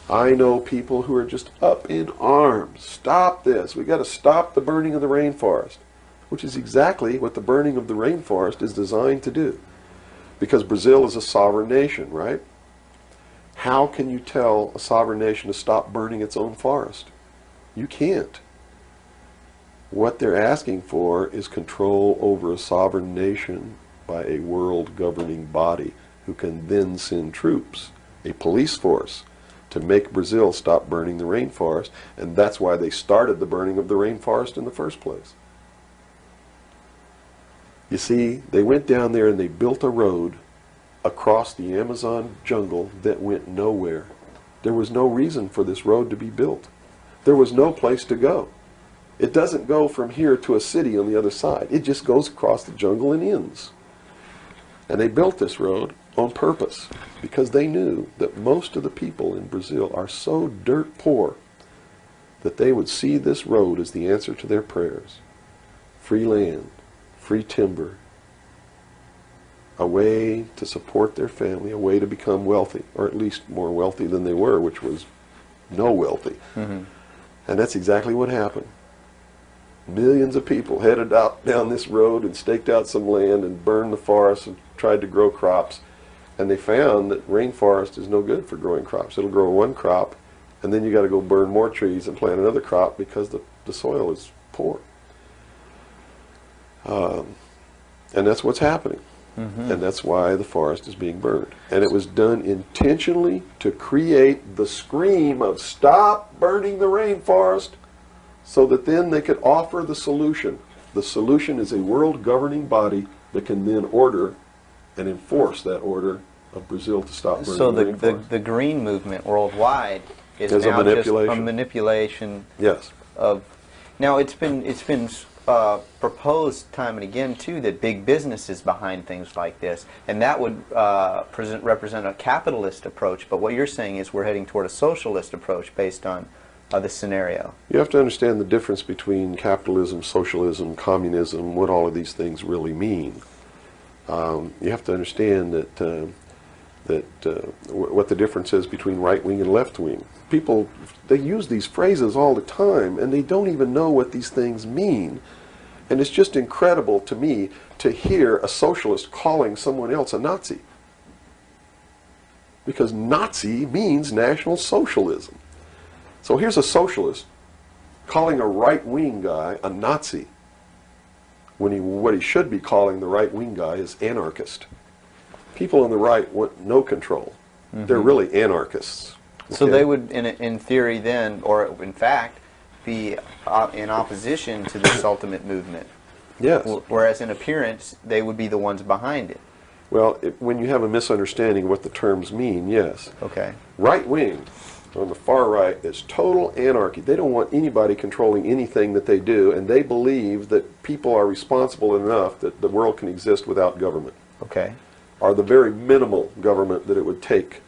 I know people who are just up in arms. Stop this. We've got to stop the burning of the rainforest, which is exactly what the burning of the rainforest is designed to do. Because Brazil is a sovereign nation, right? How can you tell a sovereign nation to stop burning its own forest? You can't. What they're asking for is control over a sovereign nation by a world governing body who can then send troops, a police force, to make Brazil stop burning the rainforest, and that's why they started the burning of the rainforest in the first place. You see, they went down there and they built a road across the Amazon jungle that went nowhere. There was no reason for this road to be built. There was no place to go. It doesn't go from here to a city on the other side. It just goes across the jungle and ends. And they built this road on purpose because they knew that most of the people in Brazil are so dirt poor that they would see this road as the answer to their prayers. Free land, free timber, a way to support their family, a way to become wealthy, or at least more wealthy than they were, which was no wealthy. Mm-hmm. And that's exactly what happened. Millions of people headed out down this road and staked out some land and burned the forest and tried to grow crops. And they found that rainforest is no good for growing crops. It'll grow one crop, and then you got to go burn more trees and plant another crop because the soil is poor. And that's what's happening. Mm-hmm. And that's why the forest is being burned. And it was done intentionally to create the scream of stop burning the rainforest, so that then they could offer the solution. The solution is a world governing body that can then order and enforce that order of Brazil to stop burning so the rainforest. the green movement worldwide is As now a manipulation. just a manipulation. Yes. Of now it's been proposed time and again too that big business is behind things like this, and that would represent a capitalist approach. But what you're saying is we're heading toward a socialist approach based on this scenario. You have to understand the difference between capitalism, socialism, communism, what all of these things really mean. You have to understand that what the difference is between right wing and left wing. People, they use these phrases all the time, and they don't even know what these things mean. And it's just incredible to me to hear a socialist calling someone else a Nazi. Because Nazi means National Socialism. So here's a socialist calling a right-wing guy a Nazi, when what he should be calling the right-wing guy is anarchist. People on the right want no control. Mm-hmm. They're really anarchists. Okay? So they would, in theory then, or in fact, be in opposition to this ultimate movement. Yes. Whereas in appearance, they would be the ones behind it. Well, when you have a misunderstanding of what the terms mean, yes. Okay. Right wing on the far right is total anarchy. They don't want anybody controlling anything that they do, and they believe that people are responsible enough that the world can exist without government. Okay. Or the very minimal government that it would take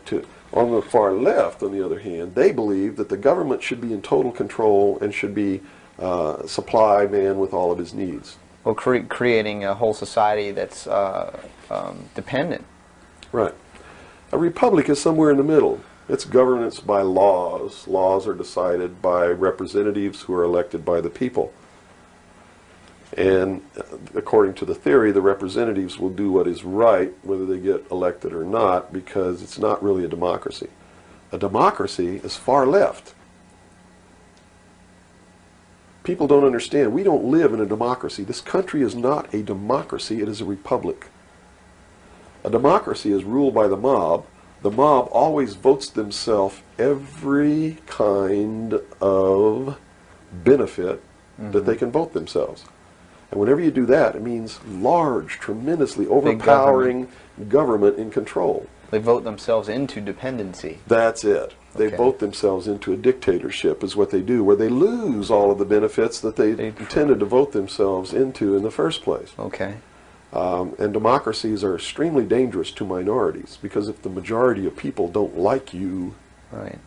to. On the far left, on the other hand, they believe that the government should be in total control and should be supply man with all of his needs. Well, creating a whole society that's dependent. Right. A republic is somewhere in the middle. It's governance by laws. Laws are decided by representatives who are elected by the people. And according to the theory, the representatives will do what is right, whether they get elected or not, because it's not really a democracy. A democracy is far left. People don't understand. We don't live in a democracy. This country is not a democracy. It is a republic. A democracy is ruled by the mob. The mob always votes themselves every kind of benefit that they can vote themselves. And whenever you do that, it means large, tremendously overpowering government in control. They vote themselves into dependency. That's it. They Okay. vote themselves into a dictatorship is what they do, where they lose all of the benefits that they intended to vote themselves into in the first place. Okay. And democracies are extremely dangerous to minorities, because if the majority of people don't like you, Right.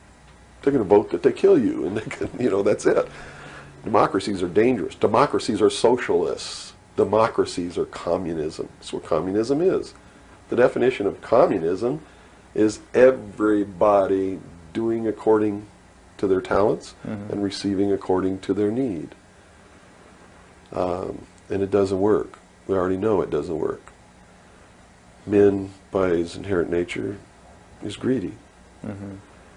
they're going to vote that they kill you, and they can, that's it. Democracies are dangerous. Democracies are socialists. Democracies are communism. That's what communism is. The definition of communism is everybody doing according to their talents and receiving according to their need. And it doesn't work. We already know it doesn't work. Man, by his inherent nature, is greedy.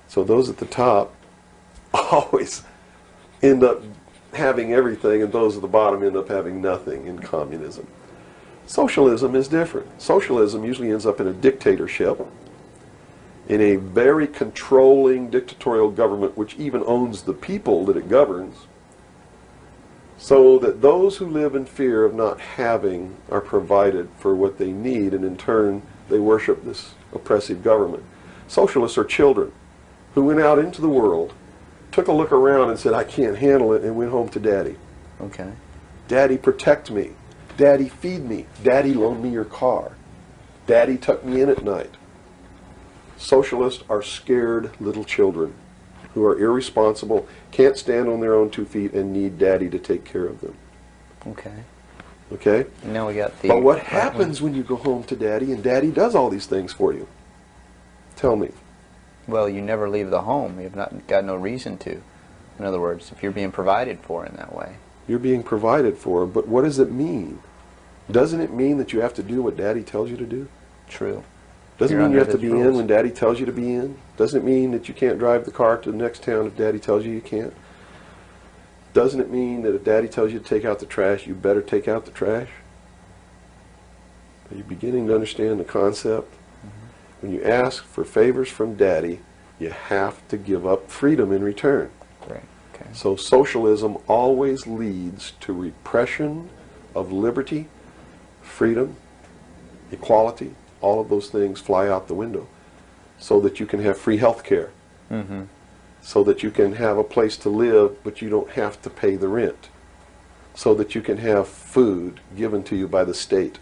So those at the top always end up having everything, and those at the bottom end up having nothing in communism. Socialism is different. Socialism usually ends up in a dictatorship, in a very controlling dictatorial government which even owns the people that it governs, so that those who live in fear of not having are provided for what they need, and in turn they worship this oppressive government. Socialists are children who went out into the world, took a look around and said, I can't handle it, and went home to Daddy. Okay. Daddy, protect me. Daddy, feed me. Daddy, loan me your car. Daddy, tuck me in at night. Socialists are scared little children who are irresponsible, can't stand on their own 2 feet, and need Daddy to take care of them. Okay. Okay? And now we got the... But what happens when you go home to Daddy and Daddy does all these things for you? Tell me. Well, you never leave the home. You've got no reason to. In other words, if you're being provided for in that way. You're being provided for, but what does it mean? Doesn't it mean that you have to do what Daddy tells you to do? True. Doesn't You're mean you under have to his be in rules. when Daddy tells you to be in. Doesn't it mean that you can't drive the car to the next town if Daddy tells you you can't. Doesn't it mean that if Daddy tells you to take out the trash, you better take out the trash? Are you beginning to understand the concept? When you ask for favors from Daddy, you have to give up freedom in return. Right. Okay. So socialism always leads to repression of liberty, freedom, equality. All of those things fly out the window, so that you can have free health care, so that you can have a place to live but you don't have to pay the rent, so that you can have food given to you by the state.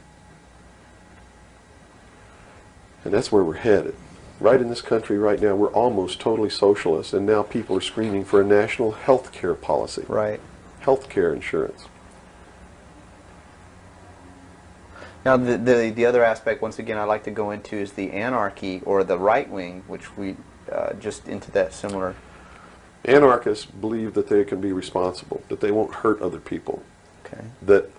And that's where we're headed. Right in this country right now, we're almost totally socialist, and now people are screaming for a national health care policy, Right. health care insurance. Now, the other aspect, once again, I'd like to go into is the anarchy, or the right wing, which we just into that similar... Anarchists believe that they can be responsible, that they won't hurt other people, Okay. that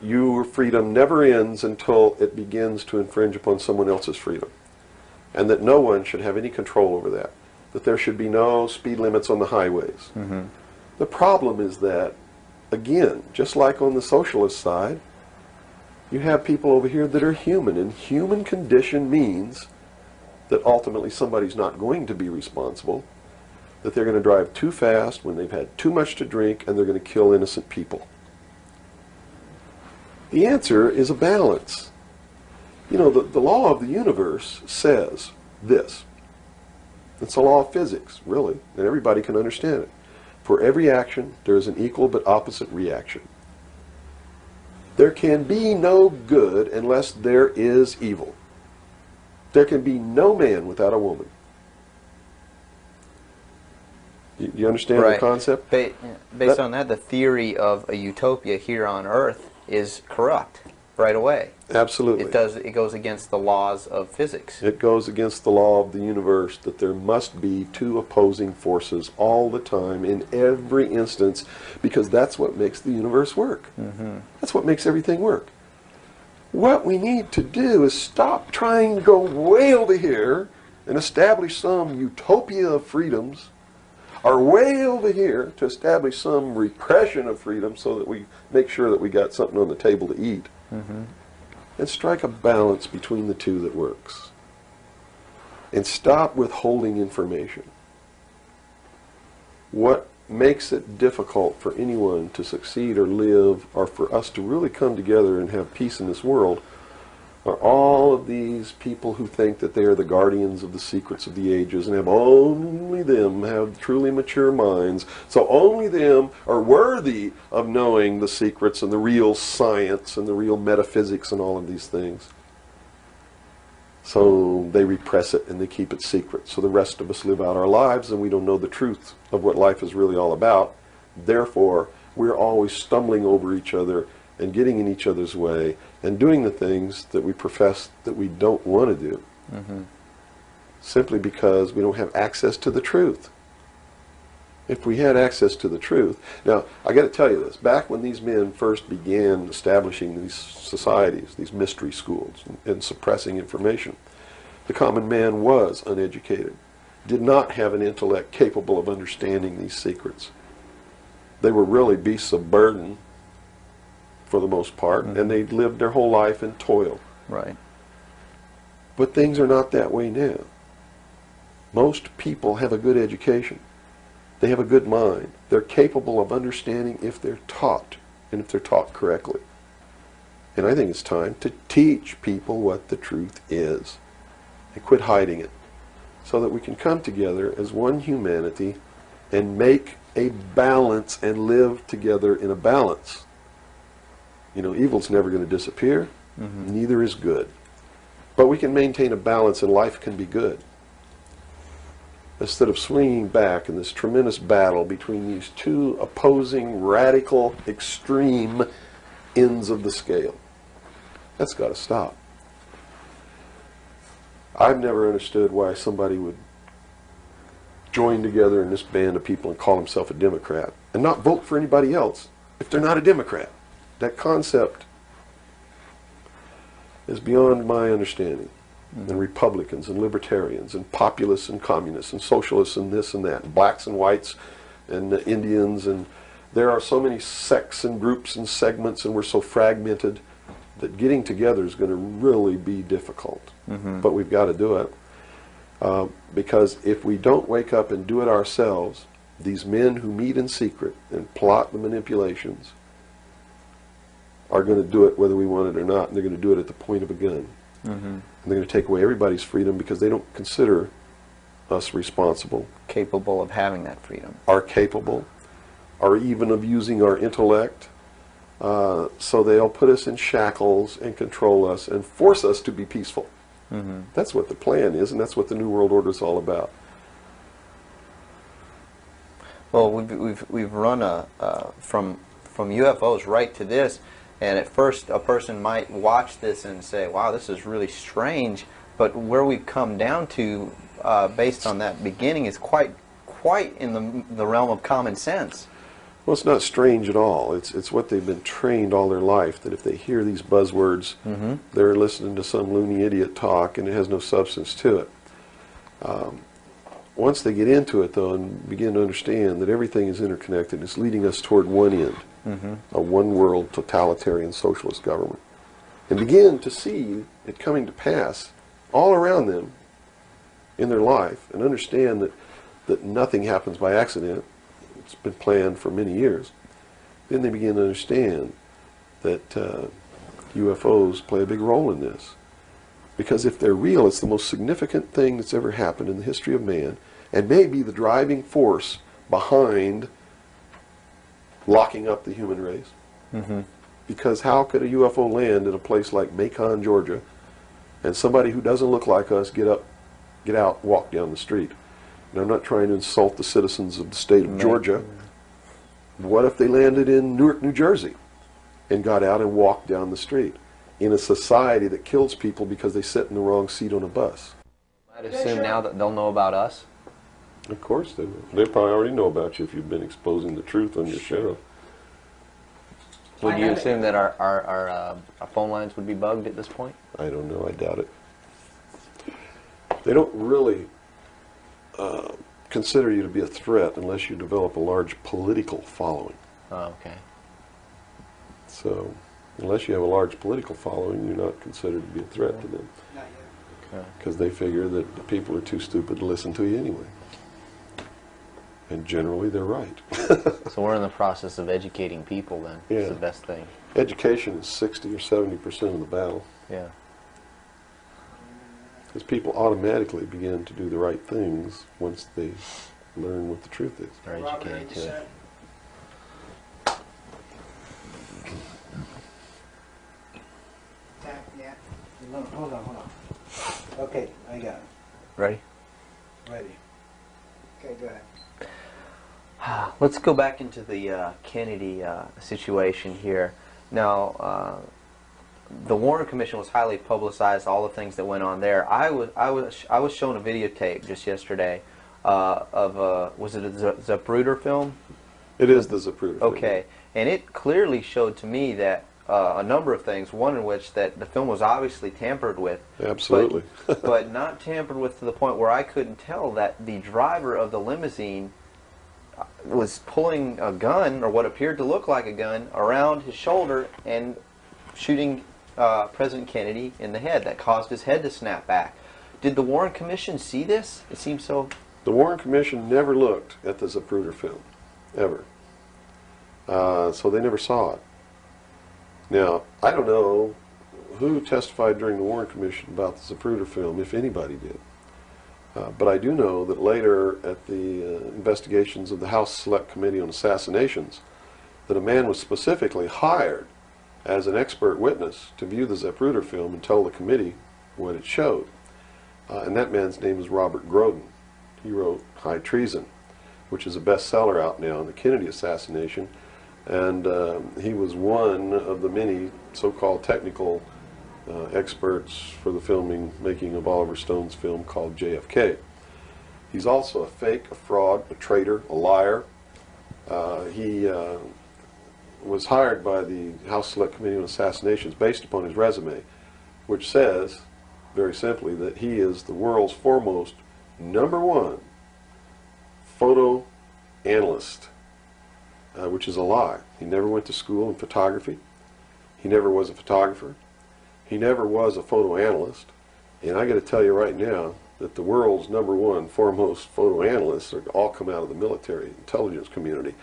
your freedom never ends until it begins to infringe upon someone else's freedom, and that no one should have any control over that there should be no speed limits on the highways. The problem is that, again, just like on the socialist side, you have people over here that are human, and human condition means that ultimately somebody's not going to be responsible, that they're going to drive too fast when they've had too much to drink, and they're going to kill innocent people. The answer is a balance. You know, the law of the universe says this. It's a law of physics, really, and everybody can understand it. For every action, there is an equal but opposite reaction. There can be no good unless there is evil. There can be no man without a woman. You understand the concept? Based on that, the theory of a utopia here on Earth is corrupt right away. Absolutely. It goes against the laws of physics. It goes against the law of the universe that there must be two opposing forces all the time in every instance, because that's what makes the universe work. That's what makes everything work. What we need to do is stop trying to go way over here and establish some utopia of freedoms, or way over here to establish some repression of freedom so that we make sure that we got something on the table to eat. And strike a balance between the two that works. And stop withholding information. What makes it difficult for anyone to succeed or live, or for us to really come together and have peace in this world, are all of these people who think that they are the guardians of the secrets of the ages, and have only them have truly mature minds, so only them are worthy of knowing the secrets and the real science and the real metaphysics and all of these things. So they repress it and they keep it secret, so the rest of us live out our lives and we don't know the truth of what life is really all about. Therefore, we're always stumbling over each other and getting in each other's way and doing the things that we profess that we don't want to do, simply because we don't have access to the truth. If we had access to the truth, now I got to tell you this, back when these men first began establishing these societies, these mystery schools, and suppressing information, the common man was uneducated, did not have an intellect capable of understanding these secrets. They were really beasts of burden for the most part, and they lived their whole life in toil. Right. But things are not that way now. Most people have a good education. They have a good mind. They're capable of understanding if they're taught, and if they're taught correctly. And I think it's time to teach people what the truth is, and quit hiding it, so that we can come together as one humanity and make a balance and live together in a balance. You know, evil's never going to disappear, neither is good. But we can maintain a balance and life can be good. Instead of swinging back in this tremendous battle between these two opposing, radical, extreme ends of the scale. That's got to stop. I've never understood why somebody would join together in this band of people and call himself a Democrat and not vote for anybody else if they're not a Democrat. That concept is beyond my understanding. And Republicans and Libertarians and Populists and Communists and Socialists and this and that, and blacks and whites and Indians, and there are so many sects and groups and segments, and we're so fragmented that getting together is going to really be difficult. But we've got to do it. Because if we don't wake up and do it ourselves, these men who meet in secret and plot the manipulations are going to do it whether we want it or not, and they're going to do it at the point of a gun. And they're going to take away everybody's freedom because they don't consider us responsible. Capable of having that freedom. Are capable, or even of using our intellect. So they'll put us in shackles and control us and force us to be peaceful. That's what the plan is, and that's what the New World Order is all about. Well, we've run from UFOs right to this. And at first, a person might watch this and say, wow, this is really strange. But where we've come down to, based on that beginning, is quite in the realm of common sense. Well, it's not strange at all. It's what they've been trained all their life, that if they hear these buzzwords, they're listening to some loony idiot talk, and it has no substance to it. Once they get into it, though, and begin to understand that everything is interconnected, it's leading us toward one end. A one-world totalitarian socialist government, and begin to see it coming to pass all around them in their life, and understand that nothing happens by accident. It's been planned for many years. Then they begin to understand that UFOs play a big role in this. Because if they're real, it's the most significant thing that's ever happened in the history of man, and may be the driving force behind locking up the human race. Because how could a UFO land in a place like Macon, Georgia, and somebody who doesn't look like us get out, walk down the street? And I'm not trying to insult the citizens of the state of Georgia. What if they landed in Newark, New Jersey, and got out and walked down the street in a society that kills people because they sit in the wrong seat on a bus? I'd assume now that they'll know about us. Of course they will. They probably already know about you if you've been exposing the truth on your show. Would you assume that our phone lines would be bugged at this point? I don't know. I doubt it. They don't really consider you to be a threat unless you develop a large political following. Oh, okay. So, unless you have a large political following, you're not considered to be a threat to them. Not yet. Because they figure that the people are too stupid to listen to you anyway. And generally, they're right. So we're in the process of educating people then. Yeah. It's the best thing. Education is 60 or 70% of the battle. Yeah. Because people automatically begin to do the right things once they learn what the truth is. They're Robert, educated you to it. set? Yeah. Hold on. Okay, I got it. Ready? Ready. Okay, go ahead. Let's go back into the Kennedy situation here. Now, the Warren Commission was highly publicized. All the things that went on there. I was shown a videotape just yesterday of was it a Zapruder film? It is the Zapruder film. Okay, and it clearly showed to me that a number of things. One in which that the film was obviously tampered with. Absolutely. but not tampered with to the point where I couldn't tell that the driver of the limousine was pulling a gun, or what appeared to look like a gun, around his shoulder and shooting President Kennedy in the head. That caused his head to snap back. Did the Warren Commission see this? It seems so. The Warren Commission never looked at the Zapruder film, ever. So they never saw it. Now, I don't know who testified during the Warren Commission about the Zapruder film, if anybody did. But I do know that later at the investigations of the House Select Committee on Assassinations, that a man was specifically hired as an expert witness to view the Zapruder film and tell the committee what it showed. And that man's name is Robert Groden. He wrote High Treason, which is a bestseller out now on the Kennedy assassination. And he was one of the many so-called technical experts for the making of Oliver Stone's film called JFK. He's also a fake, a fraud, a traitor, a liar. He was hired by the House Select Committee on Assassinations based upon his resume, which says, very simply, that he is the world's foremost #1 photo analyst, which is a lie. He never went to school in photography. He never was a photographer. He never was a photo analyst. And I got to tell you right now that the world's #1 foremost photo analysts are all come out of the military intelligence community,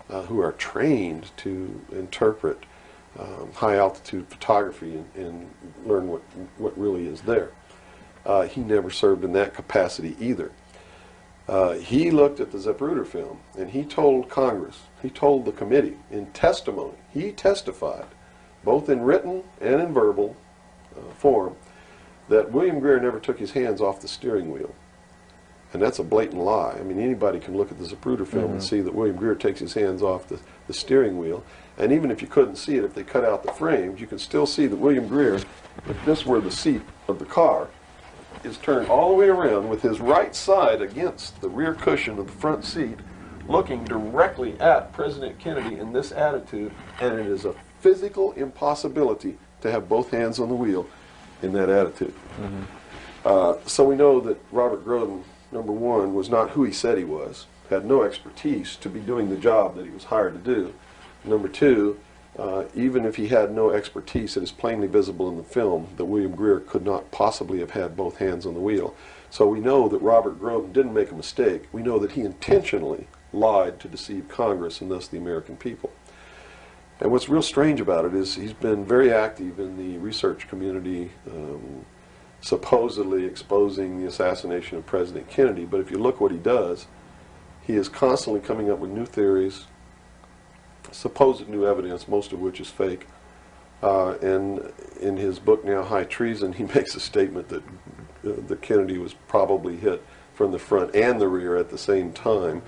who are trained to interpret high altitude photography and learn what really is there. He never served in that capacity either. He looked at the Zapruder film and he told Congress, he told the committee in testimony, he testified, both in written and in verbal form, that William Greer never took his hands off the steering wheel. And that's a blatant lie. I mean, anybody can look at the Zapruder film and see that William Greer takes his hands off the steering wheel. And even if you couldn't see it, if they cut out the frames, you can still see that William Greer, if this were the seat of the car, is turned all the way around with his right side against the rear cushion of the front seat, looking directly at President Kennedy in this attitude, and it is a physical impossibility to have both hands on the wheel in that attitude. So we know that Robert Groden, #1, was not who he said he was, had no expertise to be doing the job that he was hired to do. #2, even if he had no expertise, it is plainly visible in the film that William Greer could not possibly have had both hands on the wheel. So we know that Robert Groden didn't make a mistake. We know that he intentionally lied to deceive Congress and thus the American people. And what's real strange about it is he's been very active in the research community supposedly exposing the assassination of President Kennedy. But if you look what he does, he is constantly coming up with new theories, supposed new evidence, most of which is fake. And in his book now, High Treason, he makes a statement that Kennedy was probably hit from the front and the rear at the same time.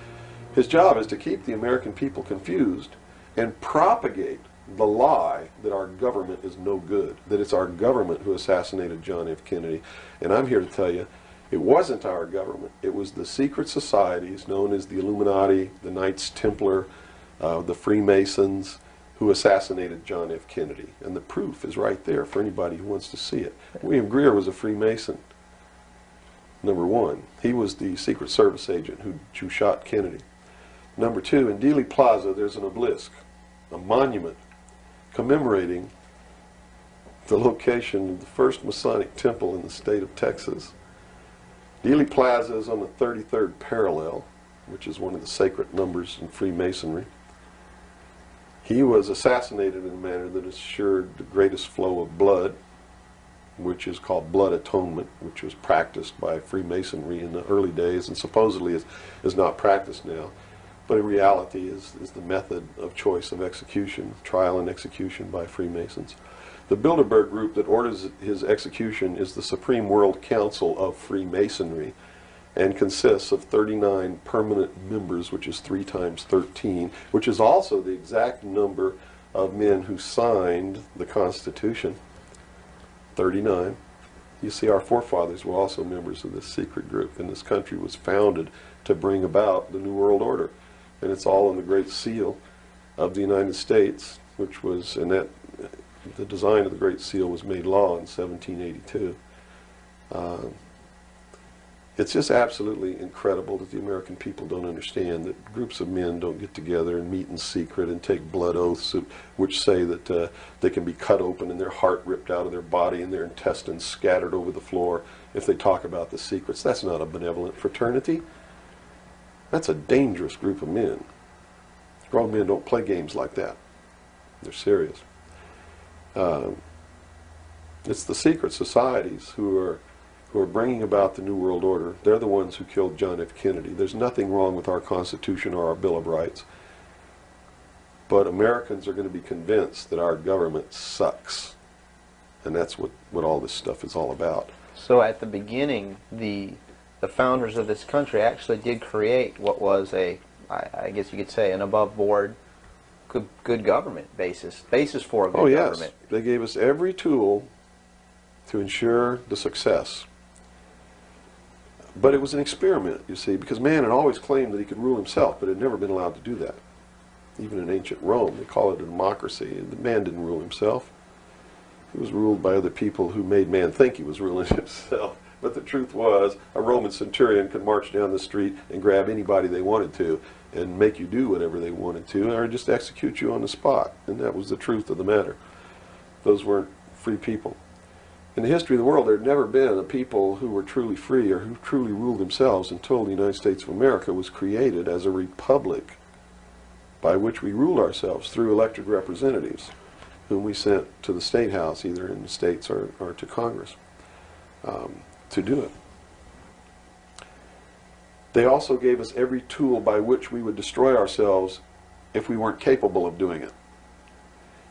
His job is to keep the American people confused and propagate the lie that our government is no good, that it's our government who assassinated John F. Kennedy. And I'm here to tell you, it wasn't our government. It was the secret societies known as the Illuminati, the Knights Templar, the Freemasons, who assassinated John F. Kennedy. And the proof is right there for anybody who wants to see it. William Greer was a Freemason, number one. He was the Secret Service agent who shot Kennedy. Number two, in Dealey Plaza, there's an obelisk, a monument commemorating the location of the first Masonic temple in the state of Texas. Dealey Plaza is on the 33rd parallel, which is one of the sacred numbers in Freemasonry. He was assassinated in a manner that assured the greatest flow of blood, which is called blood atonement, which was practiced by Freemasonry in the early days and supposedly is not practiced now. But in reality is the method of choice of execution, trial and execution by Freemasons. The Bilderberg group that orders his execution is the Supreme World Council of Freemasonry and consists of 39 permanent members, which is 3 times 13, which is also the exact number of men who signed the Constitution, 39. You see, our forefathers were also members of this secret group, and this country was founded to bring about the New World Order. And it's all in the Great Seal of the United States, which was, and that the design of the Great Seal was made law in 1782. It's just absolutely incredible that the American people don't understand that groups of men don't get together and meet in secret and take blood oaths which say that they can be cut open and their heart ripped out of their body and their intestines scattered over the floor if they talk about the secrets. That's not a benevolent fraternity. That's a dangerous group of men. Grown men don't play games like that. They're serious. It's the secret societies who are bringing about the New World Order. They're the ones who killed John F. Kennedy. There's nothing wrong with our Constitution or our Bill of Rights. But Americans are going to be convinced that our government sucks. And that's what all this stuff is all about. So at the beginning, the founders of this country actually did create what was I guess you could say, an above-board good government basis for a good government. Yes. They gave us every tool to ensure the success. But it was an experiment, you see, because man had always claimed that he could rule himself, but had never been allowed to do that. Even in ancient Rome, they call it a democracy. The man didn't rule himself. He was ruled by other people who made man think he was ruling himself. But the truth was, a Roman centurion could march down the street and grab anybody they wanted to and make you do whatever they wanted to, or just execute you on the spot. And that was the truth of the matter. Those weren't free people. In the history of the world, there had never been a people who were truly free or who truly ruled themselves until the United States of America was created as a republic by which we ruled ourselves through elected representatives whom we sent to the State House, either in the States or to Congress, to do it. They also gave us every tool by which we would destroy ourselves if we weren't capable of doing it.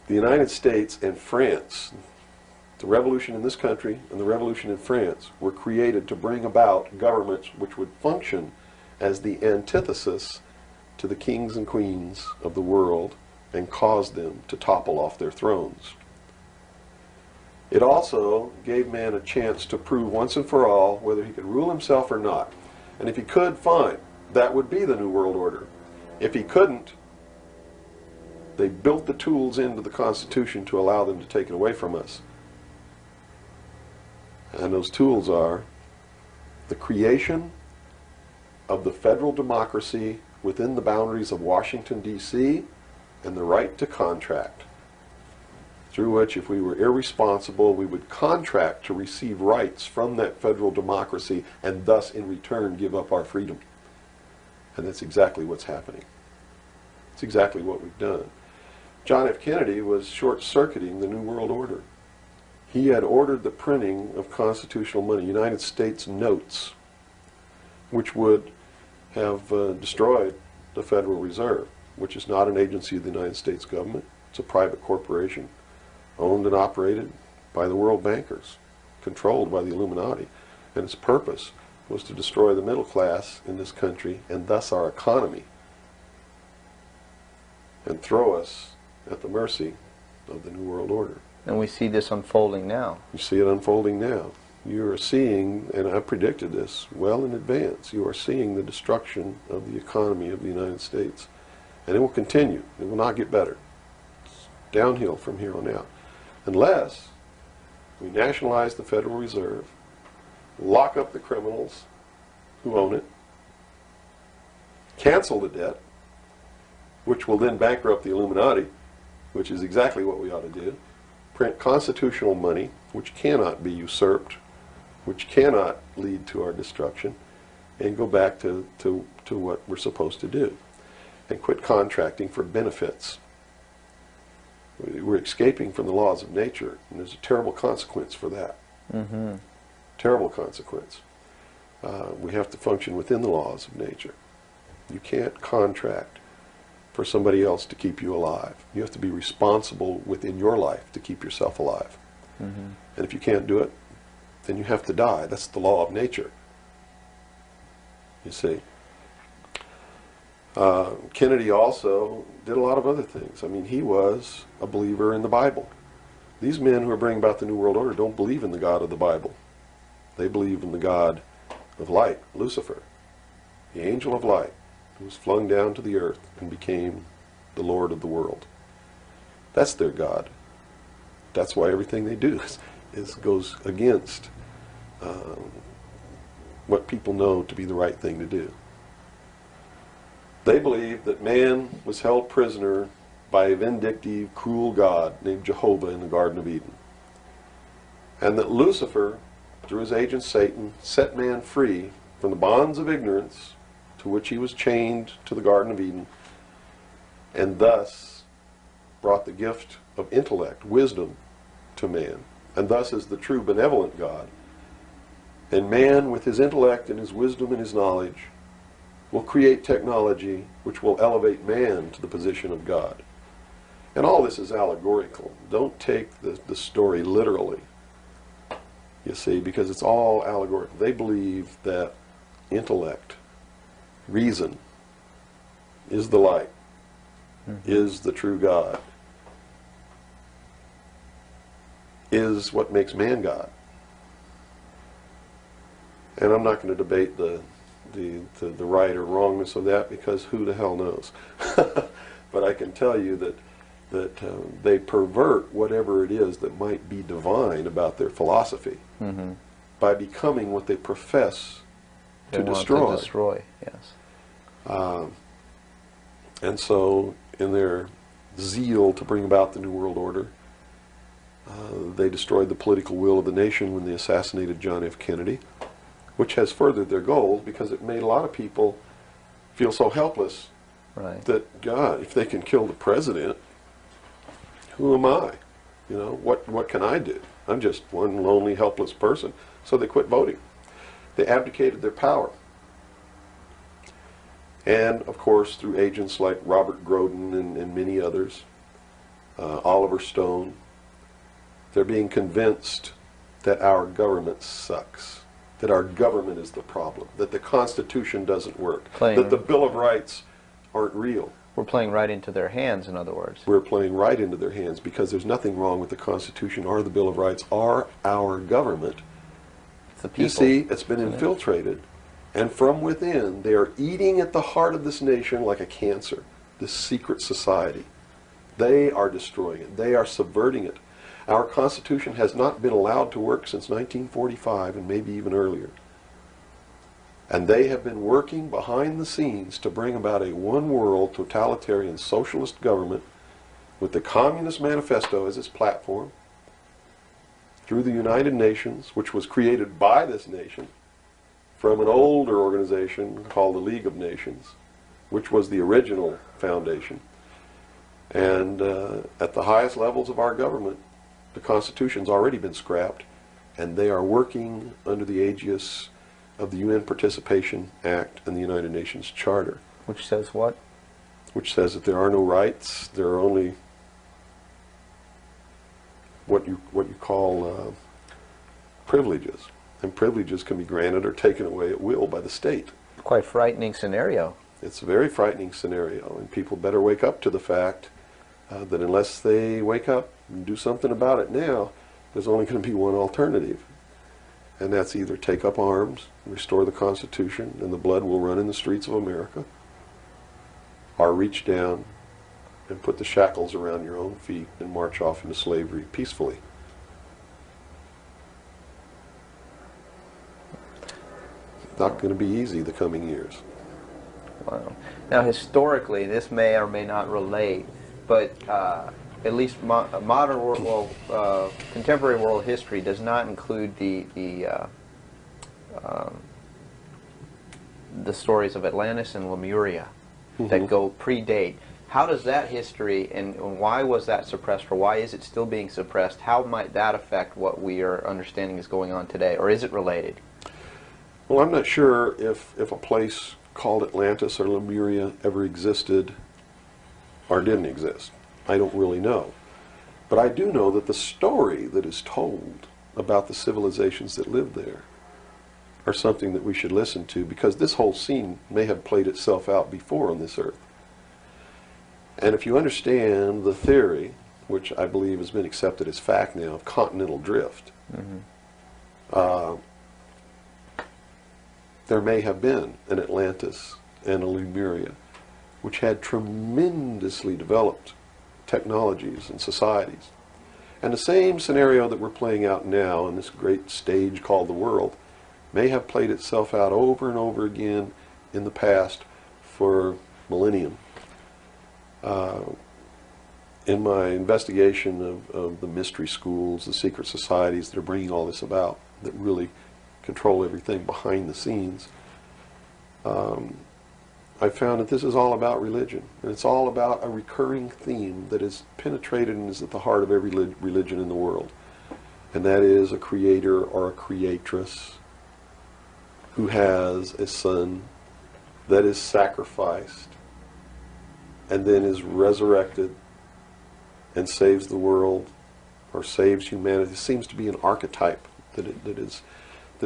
The United States and France, the revolution in this country and the revolution in France, were created to bring about governments which would function as the antithesis to the kings and queens of the world and cause them to topple off their thrones. It also gave man a chance to prove once and for all whether he could rule himself or not. And if he could, fine. That would be the New World Order. If he couldn't, they built the tools into the Constitution to allow them to take it away from us. And those tools are the creation of the federal democracy within the boundaries of Washington, D.C., and the right to contract, through which, if we were irresponsible, we would contract to receive rights from that federal democracy and thus, in return, give up our freedom. And that's exactly what's happening. It's exactly what we've done. John F. Kennedy was short-circuiting the New World Order. he had ordered the printing of constitutional money, United States notes, which would have destroyed the Federal Reserve, which is not an agency of the United States government. It's a private corporation owned and operated by the world bankers, controlled by the Illuminati. And its purpose was to destroy the middle class in this country and thus our economy, and throw us at the mercy of the New World Order. And we see this unfolding now. You see it unfolding now. You are seeing, and I predicted this well in advance, you are seeing the destruction of the economy of the United States. And it will continue. It will not get better. It's downhill from here on out. Unless we nationalize the Federal Reserve, lock up the criminals who own it, cancel the debt, which will then bankrupt the Illuminati, which is exactly what we ought to do, print constitutional money, which cannot be usurped, which cannot lead to our destruction, and go back to what we're supposed to do, and quit contracting for benefits. We're escaping from the laws of nature, and there's a terrible consequence for that. Mm-hmm. Terrible consequence. We have to function within the laws of nature. You can't contract for somebody else to keep you alive. You have to be responsible within your life to keep yourself alive. Mm-hmm. And if you can't do it, then you have to die. That's the law of nature. You see. Kennedy also did a lot of other things. I mean, he was a believer in the Bible. These men who are bringing about the New World Order don't believe in the God of the Bible. They believe in the God of light, Lucifer, the angel of light, who was flung down to the earth and became the Lord of the world. That's their God. That's why everything they do goes against what people know to be the right thing to do. They believe that man was held prisoner by a vindictive, cruel God named Jehovah in the Garden of Eden. And that Lucifer, through his agent Satan, set man free from the bonds of ignorance to which he was chained to the Garden of Eden, and thus brought the gift of intellect, wisdom, to man, and thus is the true benevolent God. And man, with his intellect and his wisdom and his knowledge, will create technology which will elevate man to the position of God. And all this is allegorical. Don't take the story literally, you see, because it's all allegorical. They believe that intellect, reason, is the light, is the true God, is what makes man God. And I'm not going to debate the right or wrongness of that, because who the hell knows. But I can tell you that they pervert whatever it is that might be divine about their philosophy by becoming what they profess They to want destroy. To destroy, yes. And so in their zeal to bring about the New World Order, they destroyed the political will of the nation when they assassinated John F. Kennedy, which has furthered their goals, because it made a lot of people feel so helpless Right. that, God, if they can kill the president, who am I? You know, what can I do? I'm just one lonely, helpless person. So they quit voting. They abdicated their power. And, of course, through agents like Robert Groden and many others, Oliver Stone, they're being convinced that our government sucks, that our government is the problem, that the Constitution doesn't work, that the Bill of Rights aren't real. We're playing right into their hands, in other words. We're playing right into their hands, because there's nothing wrong with the Constitution or the Bill of Rights or our government. It's the people. You see, it's been infiltrated, and from within, they are eating at the heart of this nation like a cancer, this secret society. They are destroying it. They are subverting it. Our Constitution has not been allowed to work since 1945, and maybe even earlier. And they have been working behind the scenes to bring about a one-world totalitarian socialist government with the Communist Manifesto as its platform, through the United Nations, which was created by this nation from an older organization called the League of Nations, which was the original foundation. And at the highest levels of our government, The Constitution's already been scrapped, and they are working under the aegis of the UN Participation Act and the United Nations Charter. Which says what? Which says that there are no rights, there are only what you call privileges. And privileges can be granted or taken away at will by the state. Quite frightening scenario. It's a very frightening scenario, and people better wake up to the fact that unless they wake up and do something about it now, there's only going to be one alternative. And that's either take up arms, restore the Constitution, and the blood will run in the streets of America, or reach down and put the shackles around your own feet and march off into slavery peacefully. Not going to be easy the coming years. Wow. Now, historically, this may or may not relate, but at least modern world, contemporary world history does not include the stories of Atlantis and Lemuria that go predate. How does that history, and why was that suppressed, or why is it still being suppressed? How might that affect what we are understanding is going on today, or is it related? Well, I'm not sure if a place called Atlantis or Lemuria ever existed or didn't exist. I don't really know. But I do know that the story that is told about the civilizations that lived there are something that we should listen to, because this whole scene may have played itself out before on this earth. And if you understand the theory, which I believe has been accepted as fact now, of continental drift, there may have been an Atlantis and a Lemuria, which had tremendously developed technologies and societies. And the same scenario that we're playing out now in this great stage called the world may have played itself out over and over again in the past for millennium. In my investigation of the mystery schools, the secret societies that are bringing all this about, that really control everything behind the scenes, I found that this is all about religion. And it's all about a recurring theme that is penetrated and is at the heart of every religion in the world. And that is a creator or a creatress who has a son that is sacrificed and then is resurrected and saves the world or saves humanity. It seems to be an archetype that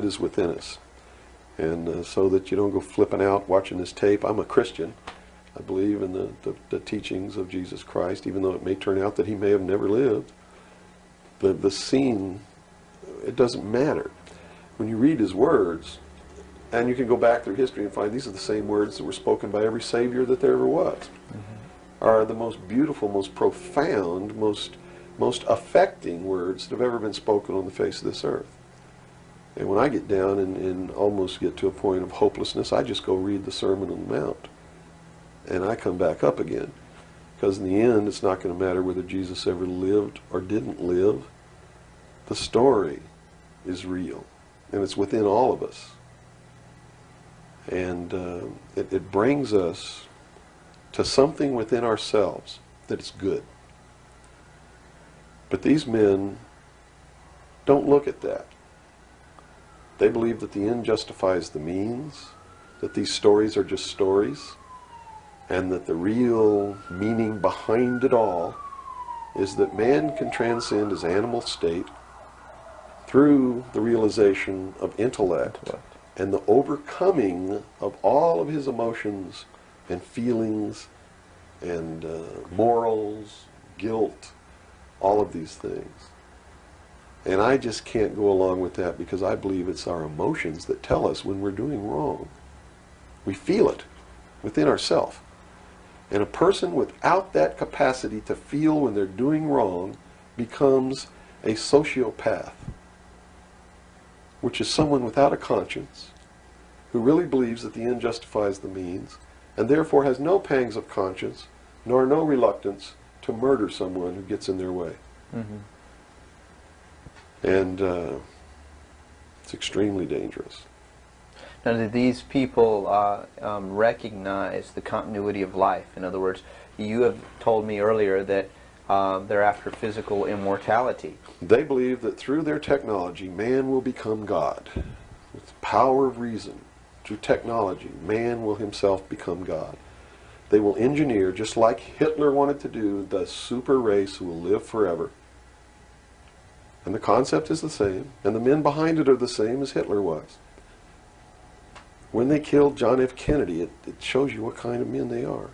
is within us. And so that you don't go flipping out watching this tape. I'm a Christian. I believe in the teachings of Jesus Christ, even though it may turn out that he may have never lived. The scene, it doesn't matter. When you read his words, and you can go back through history and find these are the same words that were spoken by every Savior that there ever was, are the most beautiful, most profound, most affecting words that have ever been spoken on the face of this earth. And when I get down and almost get to a point of hopelessness, I just go read the Sermon on the Mount. And I come back up again. Because in the end, it's not going to matter whether Jesus ever lived or didn't live. The story is real. And it's within all of us. And it brings us to something within ourselves that is good. But these men don't look at that. They believe that the end justifies the means, that these stories are just stories, and that the real meaning behind it all is that man can transcend his animal state through the realization of intellect and the overcoming of all of his emotions and feelings and morals, guilt, all of these things. And I just can't go along with that, because I believe it's our emotions that tell us when we're doing wrong. We feel it within ourselves. And a person without that capacity to feel when they're doing wrong becomes a sociopath, which is someone without a conscience, who really believes that the end justifies the means, and therefore has no pangs of conscience, nor no reluctance to murder someone who gets in their way. And it's extremely dangerous. Now, do these people recognize the continuity of life? In other words, you have told me earlier that they're after physical immortality. They believe that through their technology, man will become God. With the power of reason, through technology, man will himself become God. They will engineer, just like Hitler wanted to do, the super race who will live forever. And the concept is the same, and the men behind it are the same as Hitler was. When they killed John F. Kennedy, it shows you what kind of men they are.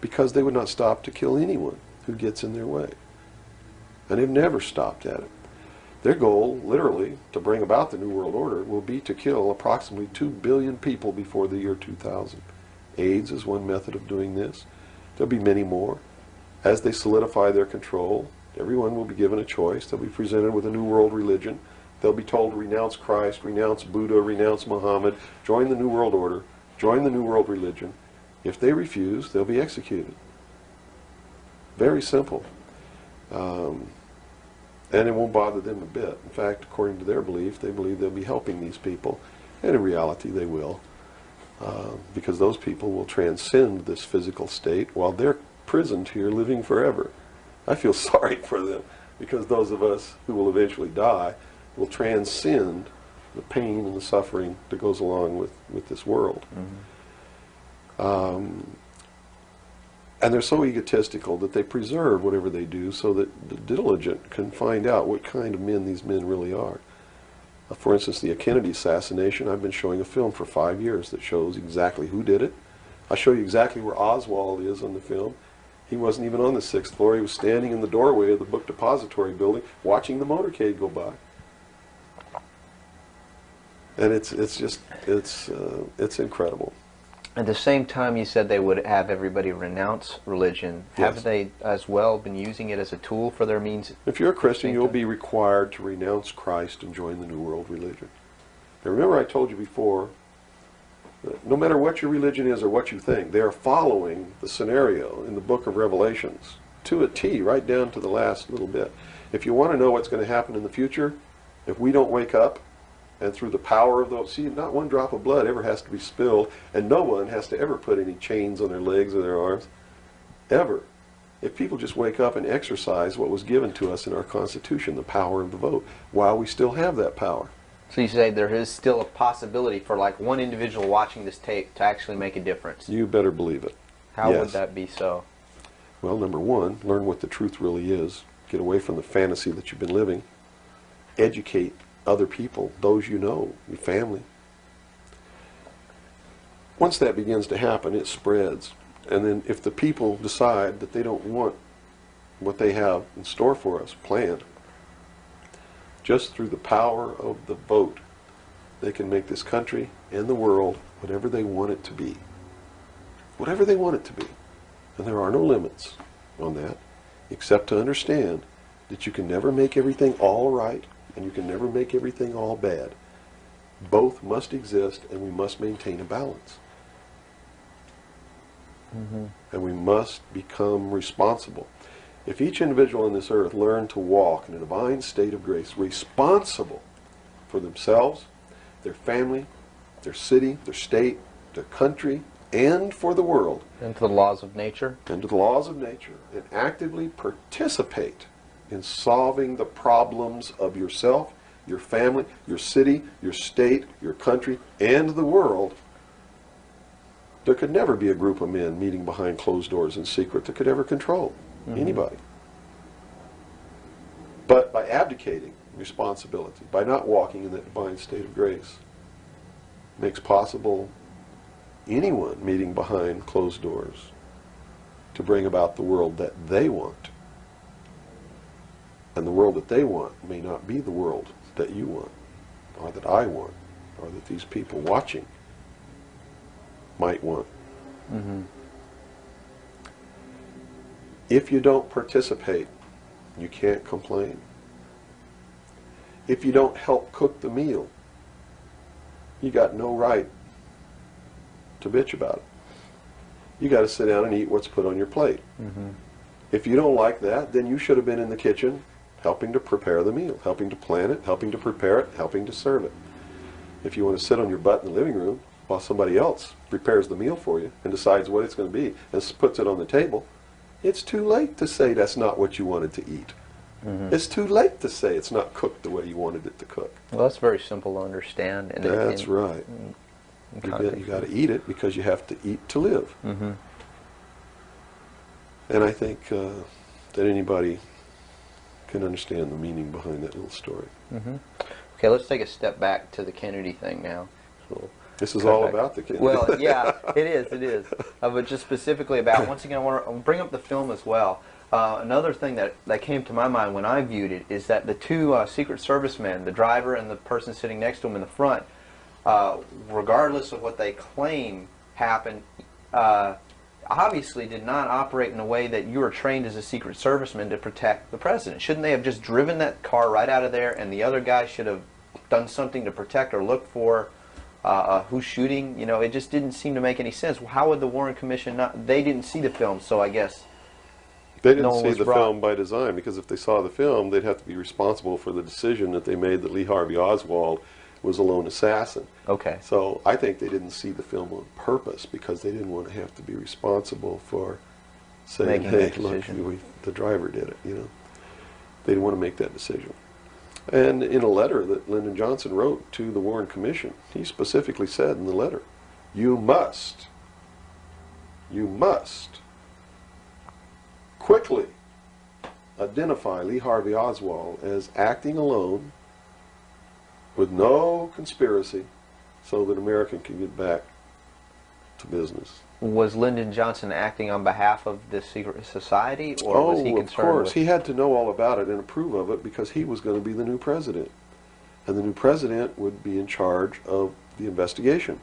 Because they would not stop to kill anyone who gets in their way. And they've never stopped at it. Their goal, literally, to bring about the New World Order will be to kill approximately 2 billion people before the year 2000. AIDS is one method of doing this. There'll be many more. As they solidify their control, everyone will be given a choice. They'll be presented with a new world religion. They'll be told to renounce Christ, renounce Buddha, renounce Muhammad, join the New World Order, join the New World Religion. If they refuse, they'll be executed. Very simple. And it won't bother them a bit. In fact, according to their belief, they believe they'll be helping these people. And in reality, they will. Because those people will transcend this physical state while they're prisoned here living forever. I feel sorry for them, because those of us who will eventually die will transcend the pain and the suffering that goes along with this world. Mm-hmm. And they're so egotistical that they preserve whatever they do so that the diligent can find out what kind of men these men really are. For instance, the Kennedy assassination, I've been showing a film for 5 years that shows exactly who did it. I show you exactly where Oswald is on the film. He wasn't even on the 6th floor. He was standing in the doorway of the book depository building watching the motorcade go by. And it's incredible. At the same time, you said they would have everybody renounce religion. Yes. Have they as well been using it as a tool for their means? If you're a Christian, you'll be required to renounce Christ and join the New World Religion. Now remember, I told you before, that no matter what your religion is or what you think, they are following the scenario in the book of Revelations to a T, right down to the last little bit. If you want to know what's going to happen in the future, if we don't wake up, and through the power of those, see, not one drop of blood ever has to be spilled, and no one has to ever put any chains on their legs or their arms, ever. If people just wake up and exercise what was given to us in our Constitution, the power of the vote, while we still have that power. So you say there is still a possibility for like one individual watching this tape to actually make a difference? You better believe it. How Yes. would that be so? Well, number one, learn what the truth really is. Get away from the fantasy that you've been living. Educate other people, those you know, your family. Once that begins to happen, it spreads. And then if the people decide that they don't want what they have in store for us planned, just through the power of the vote, they can make this country and the world whatever they want it to be. Whatever they want it to be. And there are no limits on that, except to understand that you can never make everything all right, and you can never make everything all bad. Both must exist, and we must maintain a balance. Mm-hmm. And we must become responsible. If each individual on this earth learned to walk in a divine state of grace, responsible for themselves, their family, their city, their state, their country, and for the world. And to the laws of nature. And to the laws of nature, and actively participate in solving the problems of yourself, your family, your city, your state, your country, and the world, there could never be a group of men meeting behind closed doors in secret that could ever control anybody. But by abdicating responsibility, by not walking in that divine state of grace, makes possible anyone meeting behind closed doors to bring about the world that they want. And the world that they want may not be the world that you want, or that I want, or that these people watching might want. Mm-hmm. If you don't participate, you can't complain. If you don't help cook the meal, you got no right to bitch about it. You got to sit down and eat what's put on your plate. Mm-hmm. If you don't like that, then you should have been in the kitchen helping to prepare the meal, helping to plan it, helping to prepare it, helping to serve it. If you want to sit on your butt in the living room while somebody else prepares the meal for you and decides what it's going to be and puts it on the table, It's too late to say that's not what you wanted to eat. It's too late to say it's not cooked the way you wanted it to cook. Well, that's very simple to understand. And That's right. You got to eat it because you have to eat to live. And I think that anybody can understand the meaning behind that little story. Okay, let's take a step back to the Kennedy thing now. So This is all about the Kennedy. well, yeah, it is. But just specifically about, once again, I want to bring up the film as well. Another thing that came to my mind when I viewed it is that the two Secret Service men, the driver and the person sitting next to him in the front, regardless of what they claim happened, obviously did not operate in a way that you were trained as a Secret Serviceman to protect the president. Shouldn't they have just driven that car right out of there, and the other guy should have done something to protect or look for who's shooting? You know, it just didn't seem to make any sense. How would the Warren Commission not? They didn't see the film, so I guess They didn't see the film by design, because if they saw the film, they'd have to be responsible for the decision that they made that Lee Harvey Oswald was a lone assassin. Okay. So I think they didn't see the film on purpose because they didn't want to have to be responsible for saying, Making hey, that look, decision. the driver did it, you know. They didn't want to make that decision. And in a letter that Lyndon Johnson wrote to the Warren Commission, he specifically said in the letter, you must quickly identify Lee Harvey Oswald as acting alone with no conspiracy so that America can get back to business. Was Lyndon Johnson acting on behalf of the secret society, or was he concerned of course. with... He had to know all about it and approve of it because he was going to be the new president. And the new president would be in charge of the investigation.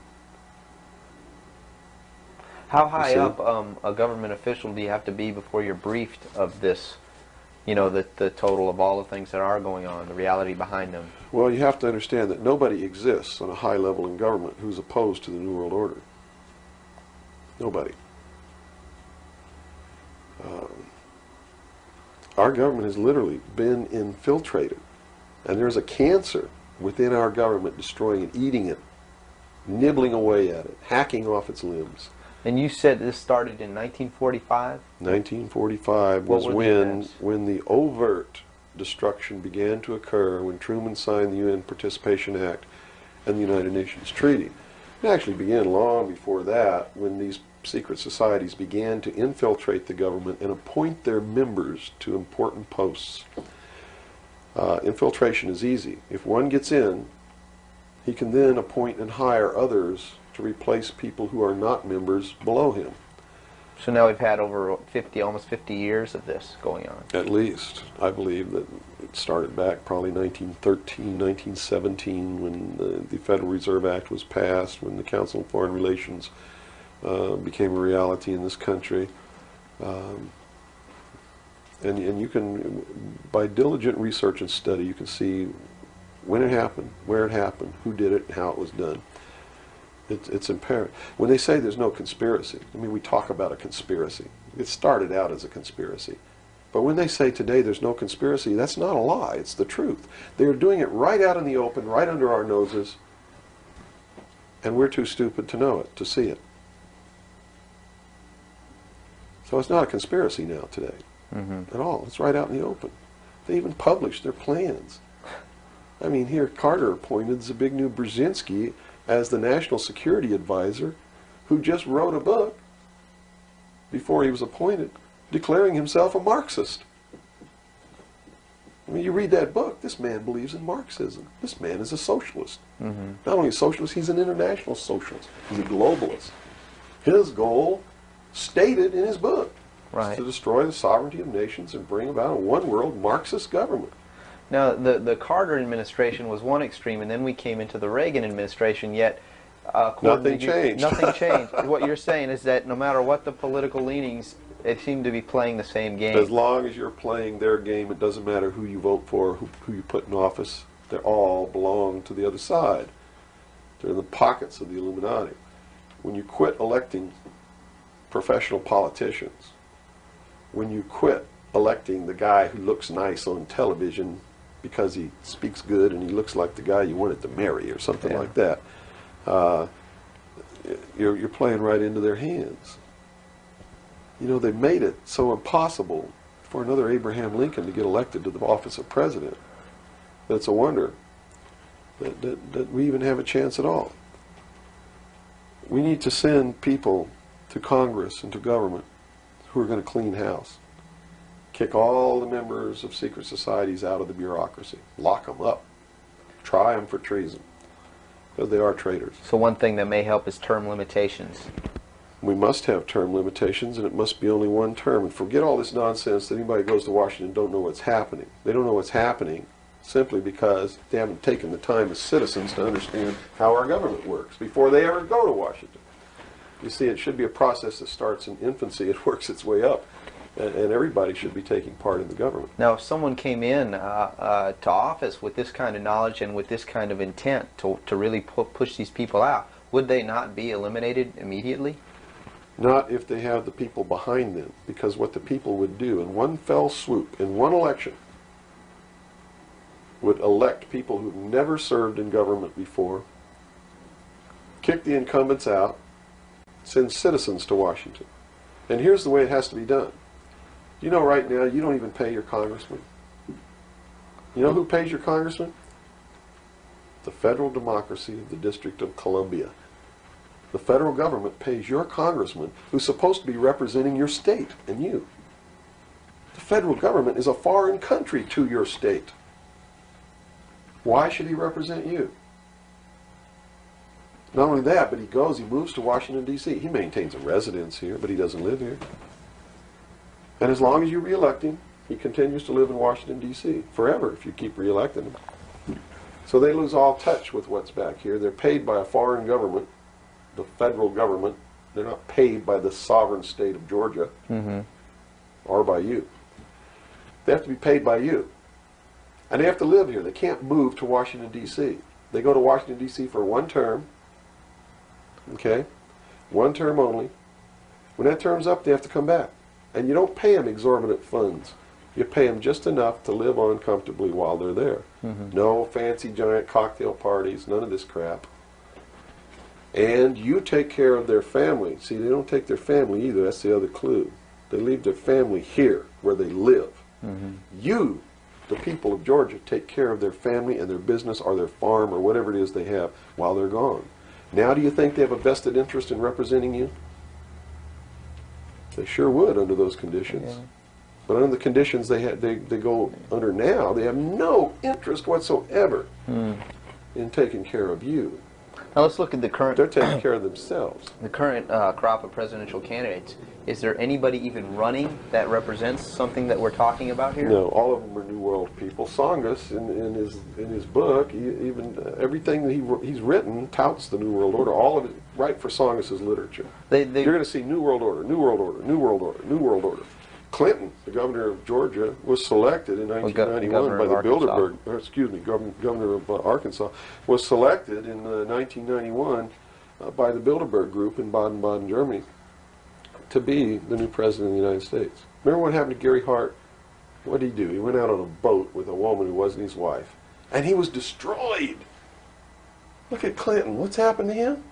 How high up a government official do you have to be before you're briefed of this, you know, the total of all the things that are going on, the reality behind them? Well, you have to understand that nobody exists on a high level in government who's opposed to the New World Order. Nobody. Our government has literally been infiltrated, and there's a cancer within our government destroying it, eating it, nibbling away at it, hacking off its limbs. And you said this started in 1945? 1945 was when the overt destruction began to occur, when Truman signed the UN Participation Act and the United Nations Treaty. It actually began long before that, when these secret societies began to infiltrate the government and appoint their members to important posts. Infiltration is easy. If one gets in, he can then appoint and hire others to replace people who are not members below him. So now we've had over 50, almost 50 years of this going on. At least. I believe that it started back probably 1913, 1917, when the Federal Reserve Act was passed, when the Council on Foreign Relations became a reality in this country. And you can, by diligent research and study, you can see when it happened, where it happened, who did it, and how it was done. It's imperative. When they say there's no conspiracy, I mean, we talk about a conspiracy. It started out as a conspiracy. But when they say today there's no conspiracy, that's not a lie. It's the truth. They're doing it right out in the open, right under our noses, and we're too stupid to know it, to see it. So it's not a conspiracy now today at all. It's right out in the open. They even published their plans. I mean, here Carter appointed Zbigniew Brzezinski as the National Security Advisor, who just wrote a book before he was appointed declaring himself a Marxist. I mean, you read that book, this man believes in Marxism. This man is a socialist. Not only a socialist, he's an international socialist. He's a globalist. His goal, stated in his book, is to destroy the sovereignty of nations and bring about a one-world Marxist government. Now, the Carter administration was one extreme, and then we came into the Reagan administration, yet nothing changed. Nothing changed. What you're saying is that no matter what the political leanings, they seem to be playing the same game. As long as you're playing their game, it doesn't matter who you vote for, who you put in office. They all belong to the other side. They're in the pockets of the Illuminati. When you quit electing professional politicians, when you quit electing the guy who looks nice on television because he speaks good and he looks like the guy you wanted to marry or something like that, you're playing right into their hands. You know, they've made it so impossible for another Abraham Lincoln to get elected to the office of president that it's a wonder that we even have a chance at all. We need to send people to Congress and to government who are going to clean house. Kick all the members of secret societies out of the bureaucracy. Lock them up. Try them for treason. Because they are traitors. So one thing that may help is term limitations. We must have term limitations, and it must be only one term. And forget all this nonsense that anybody goes to Washington and don't know what's happening. They don't know what's happening simply because they haven't taken the time as citizens to understand how our government works before they ever go to Washington. You see, it should be a process that starts in infancy. It works its way up. And everybody should be taking part in the government. Now, if someone came in to office with this kind of knowledge and with this kind of intent to really push these people out, would they not be eliminated immediately? Not if they have the people behind them, because what the people would do in one fell swoop, in one election, would elect people who've never served in government before, kick the incumbents out, send citizens to Washington. And here's the way it has to be done. You know, right now, you don't even pay your congressman. You know who pays your congressman? The federal democracy of the District of Columbia. The federal government pays your congressman, who's supposed to be representing your state and you. The federal government is a foreign country to your state. Why should he represent you? Not only that, but he moves to Washington, D.C. He maintains a residence here, but he doesn't live here. And as long as you re-elect him, he continues to live in Washington, D.C. forever if you keep re-electing him. So they lose all touch with what's back here. They're paid by a foreign government, the federal government. They're not paid by the sovereign state of Georgia or by you. They have to be paid by you. And they have to live here. They can't move to Washington, D.C. They go to Washington, D.C. for one term. Okay? One term only. When that term's up, they have to come back. And you don't pay them exorbitant funds. You pay them just enough to live on comfortably while they're there. No fancy giant cocktail parties, none of this crap. And you take care of their family. See, they don't take their family either. That's the other clue. They leave their family here where they live. You, the people of Georgia, take care of their family and their business or their farm or whatever it is they have while they're gone. Now do you think they have a vested interest in representing you? They sure would under those conditions. Yeah. But under the conditions they go under now, they have no interest whatsoever in taking care of you. Now let's look at the current... They're taking care of themselves. The current crop of presidential candidates. Is there anybody even running that represents something that we're talking about here? No, all of them are New World people. Tsongas, in his book, everything that he's written touts the New World Order. All of it, right for Tsongas' literature. You're going to see New World Order, New World Order, New World Order, New World Order. Clinton, the governor of Georgia, was selected in 1991 by the Bilderberg, governor of Arkansas, was selected in 1991 by the Bilderberg group in Baden-Baden, Germany, to be the new president of the United States. Remember what happened to Gary Hart? What did he do? He went out on a boat with a woman who wasn't his wife, and he was destroyed. Look at Clinton. What's happened to him?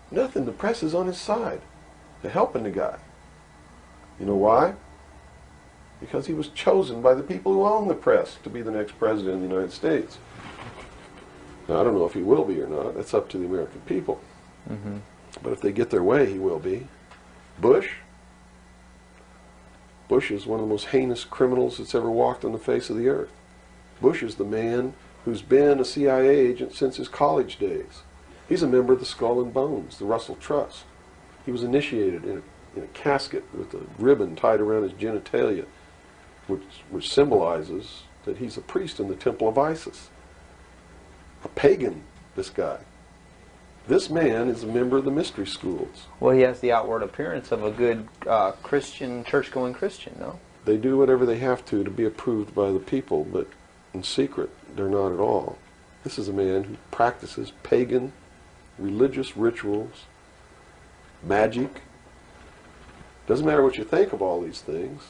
Nothing. The press is on his side. They're helping the guy. You know why? Because he was chosen by the people who own the press to be the next president of the United States. Now, I don't know if he will be or not. That's up to the American people. But if they get their way, he will be. Bush is one of the most heinous criminals that's ever walked on the face of the earth. Bush is the man who's been a CIA agent since his college days. He's a member of the Skull and Bones, the Russell Trust. He was initiated in a casket with a ribbon tied around his genitalia, which symbolizes that he's a priest in the temple of Isis. A pagan, this guy. This man is a member of the mystery schools. Well, he has the outward appearance of a good Christian, church-going Christian, no? They do whatever they have to be approved by the people, but in secret, they're not at all. This is a man who practices pagan religious rituals, magic. Doesn't matter what you think of all these things.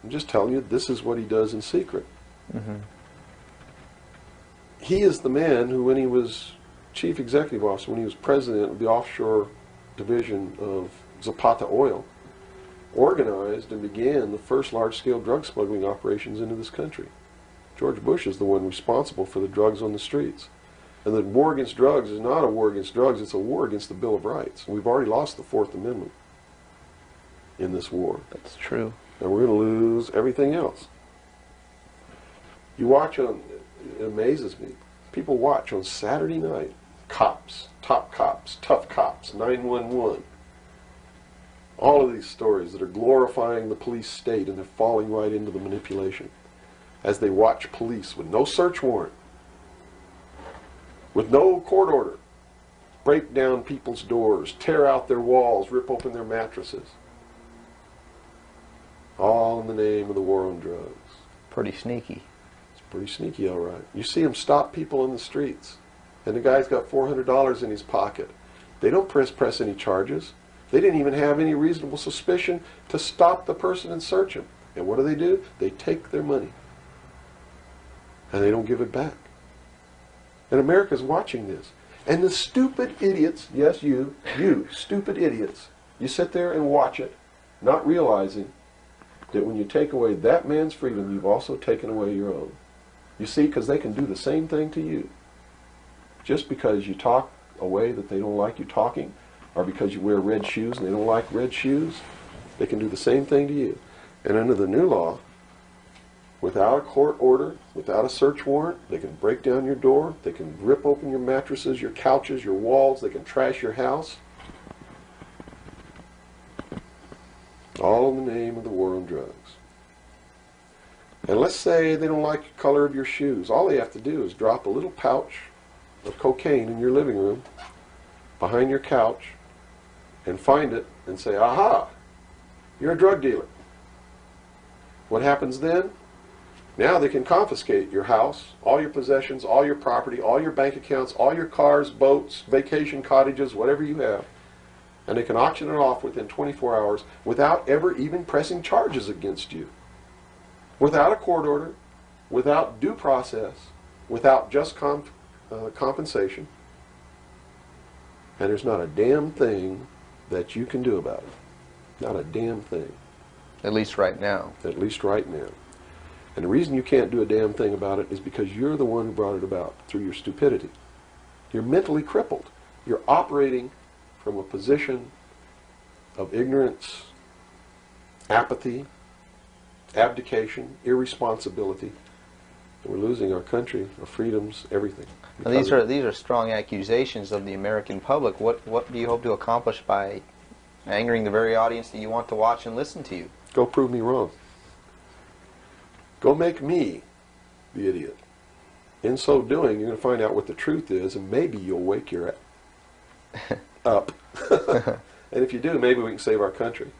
I'm just telling you, this is what he does in secret. He is the man who, when he was chief executive officer, when he was president of the offshore division of Zapata Oil, organized and began the first large-scale drug smuggling operations into this country. George Bush is the one responsible for the drugs on the streets. And the war against drugs is not a war against drugs, it's a war against the Bill of Rights. We've already lost the Fourth Amendment in this war. That's true. And we're going to lose everything else. You watch on, it amazes me, people watch on Saturday night, cops, top cops, tough cops, 911. All of these stories that are glorifying the police state, and they're falling right into the manipulation as they watch police with no search warrant, with no court order, break down people's doors, tear out their walls, rip open their mattresses. All in the name of the war on drugs. Pretty sneaky. It's pretty sneaky, all right. You see them stop people in the streets, and the guy's got $400 in his pocket. They don't press any charges. They didn't even have any reasonable suspicion to stop the person and search him. And what do? They take their money. And they don't give it back. And America's watching this. And the stupid idiots, yes, you stupid idiots, you sit there and watch it, not realizing that when you take away that man's freedom, you've also taken away your own. You see, because they can do the same thing to you. Just because you talk a way that they don't like you talking, or because you wear red shoes and they don't like red shoes, they can do the same thing to you. And under the new law, without a court order, without a search warrant, they can break down your door, they can rip open your mattresses, your couches, your walls, they can trash your house. All in the name of the war on drugs. And let's say they don't like the color of your shoes. All they have to do is drop a little pouch of cocaine in your living room, behind your couch, and find it and say, aha, you're a drug dealer. What happens then? Now they can confiscate your house, all your possessions, all your property, all your bank accounts, all your cars, boats, vacation cottages, whatever you have. And they can auction it off within 24 hours without ever even pressing charges against you. Without a court order, without due process, without just compensation. And there's not a damn thing that you can do about it. Not a damn thing. At least right now. At least right now. And the reason you can't do a damn thing about it is because you're the one who brought it about through your stupidity. You're mentally crippled. You're operating from a position of ignorance, apathy, abdication, irresponsibility. And we're losing our country, our freedoms, everything. Now, these are strong accusations of the American public. What do you hope to accomplish by angering the very audience that you want to watch and listen to you? Go prove me wrong. Go make me the idiot. In so doing, you're going to find out what the truth is, and maybe you'll wake your up. And if you do, maybe we can save our country.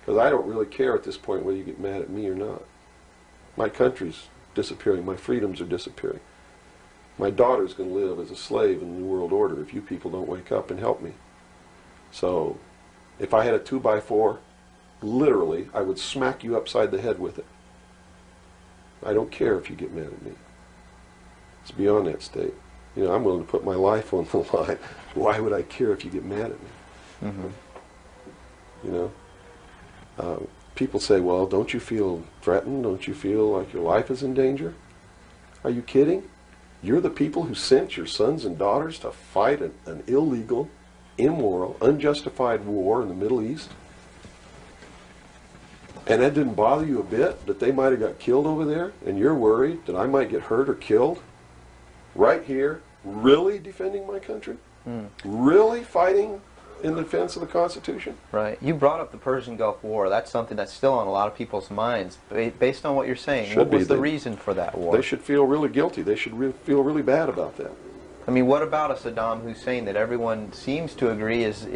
Because I don't really care at this point whether you get mad at me or not. My country's disappearing. My freedoms are disappearing. My daughter's going to live as a slave in the New World Order if you people don't wake up and help me. So, if I had a 2x4, literally, I would smack you upside the head with it. I don't care if you get mad at me. It's beyond that state. You know, I'm willing to put my life on the line. Why would I care if you get mad at me? Mm-hmm. You know? People say, well, don't you feel threatened? Don't you feel like your life is in danger? Are you kidding? You're the people who sent your sons and daughters to fight an illegal, immoral, unjustified war in the Middle East? And that didn't bother you a bit that they might have got killed over there? And you're worried that I might get hurt or killed? Right here, really defending my country? Really fighting in defense of the Constitution? Right. You brought up the Persian Gulf War. That's something that's still on a lot of people's minds. Based on what you're saying, what was the reason for that war? They should feel really guilty. They should feel really bad about that. I mean, what about a Saddam Hussein that everyone seems to agree is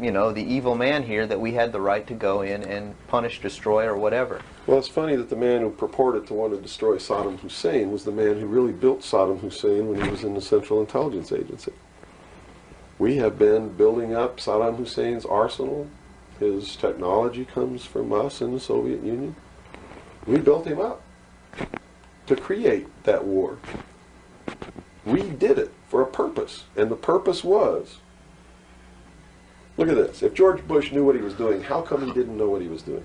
you know, the evil man here, that we had the right to go in and punish, destroy, or whatever? Well, it's funny that the man who purported to want to destroy Saddam Hussein was the man who really built Saddam Hussein when he was in the Central Intelligence Agency. We have been building up Saddam Hussein's arsenal. His technology comes from us in the Soviet Union. We built him up to create that war. We did it for a purpose, and the purpose was Look at this. If George Bush knew what he was doing, how come he didn't know what he was doing?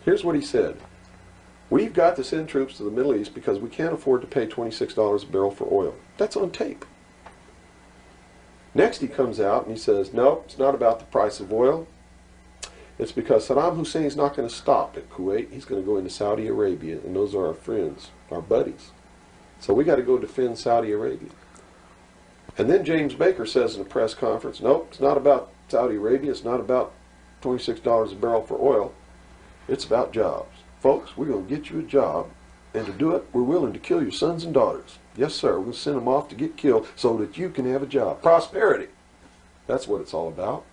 Here's what he said. We've got to send troops to the Middle East because we can't afford to pay $26 a barrel for oil. That's on tape. Next he comes out and he says, no, it's not about the price of oil. It's because Saddam Hussein is not going to stop at Kuwait. He's going to go into Saudi Arabia, and those are our friends, our buddies. So we got to go defend Saudi Arabia. And then James Baker says in a press conference, nope, it's not about Saudi Arabia. It's not about $26 a barrel for oil. It's about jobs. Folks, we're going to get you a job, and to do it, we're willing to kill your sons and daughters. Yes, sir, we're going to send them off to get killed so that you can have a job. Prosperity. That's what it's all about.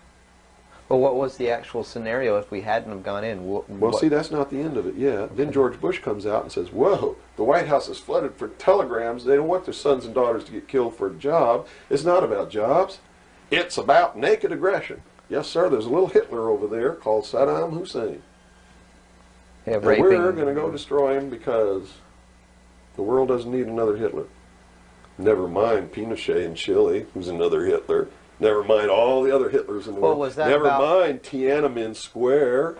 Well, what was the actual scenario if we hadn't have gone in? Well, see, that's not the end of it yet. Okay. Then George Bush comes out and says, whoa, the White House is flooded for telegrams. They don't want their sons and daughters to get killed for a job. It's not about jobs. It's about naked aggression. Yes, sir, there's a little Hitler over there called Saddam Hussein. Yeah, and we're going to go destroy him because the world doesn't need another Hitler. Never mind Pinochet in Chile, who's another Hitler. Never mind all the other Hitlers in the world. Was that Never mind Tiananmen Square.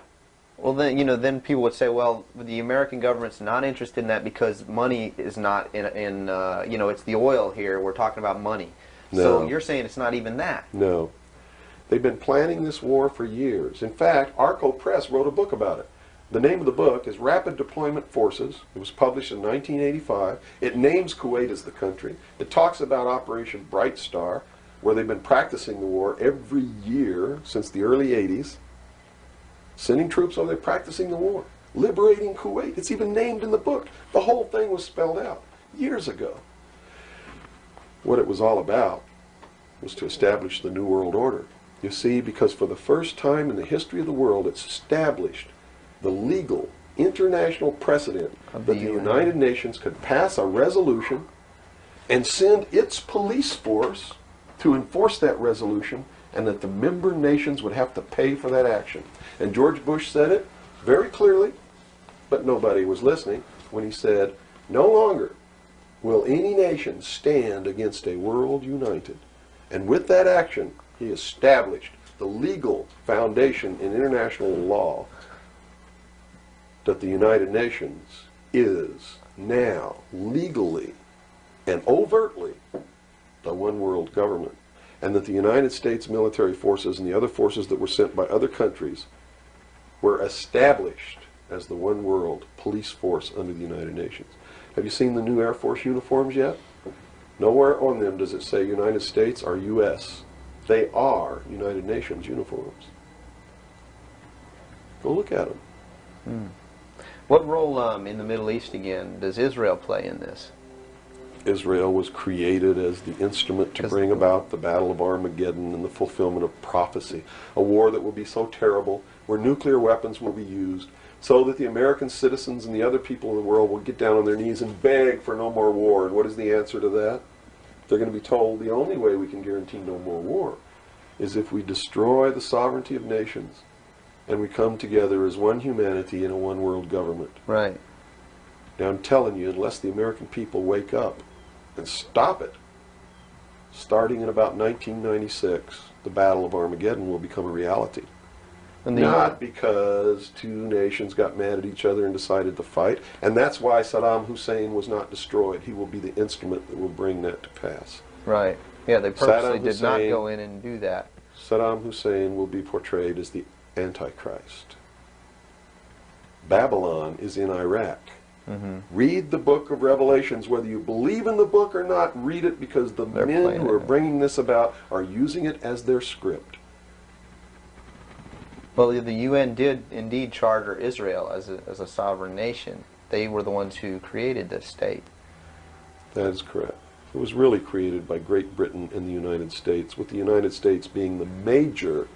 Well, then, then people would say, well, the American government's not interested in that because money is not in it's the oil here. We're talking about money. No. So you're saying it's not even that. No. They've been planning this war for years. In fact, Arco Press wrote a book about it. The name of the book is Rapid Deployment Forces. It was published in 1985. It names Kuwait as the country. It talks about Operation Bright Star, where they've been practicing the war every year since the early 80s. Sending troops over there, practicing the war. Liberating Kuwait. It's even named in the book. The whole thing was spelled out years ago. What it was all about was to establish the New World Order. You see, because for the first time in the history of the world, it's established the legal international precedent that the United Nations could pass a resolution and send its police force to enforce that resolution, and that the member nations would have to pay for that action. And George Bush said it very clearly, but nobody was listening, when he said, no longer will any nation stand against a world united. And with that action, he established the legal foundation in international law that the United Nations is now legally and overtly the one world government, and that the United States military forces and the other forces that were sent by other countries were established as the one world police force under the United Nations. Have you seen the new Air Force uniforms yet? Nowhere on them does it say United States or U.S. They are United Nations uniforms. Go look at them. What role in the Middle East again does Israel play in this? Israel was created as the instrument to bring about the Battle of Armageddon and the fulfillment of prophecy. A war that will be so terrible, where nuclear weapons will be used, so that the American citizens and the other people in the world will get down on their knees and beg for no more war. And what is the answer to that? They're going to be told the only way we can guarantee no more war is if we destroy the sovereignty of nations and we come together as one humanity in a one world government. Right. Now I'm telling you, unless the American people wake up and stop it, starting in about 1996, the Battle of Armageddon will become a reality. Not because two nations got mad at each other and decided to fight, and that's why Saddam Hussein was not destroyed. He will be the instrument that will bring that to pass. Right. Yeah, they purposely did not go in and do that. Saddam Hussein will be portrayed as the Antichrist. Babylon is in Iraq. Read the book of Revelations. Whether you believe in the book or not, read it, because the men who are bringing this about are using it as their script. Well, the UN did indeed charter Israel as a sovereign nation. They were the ones who created this state. That is correct. It was really created by Great Britain and the United States, with the United States being the major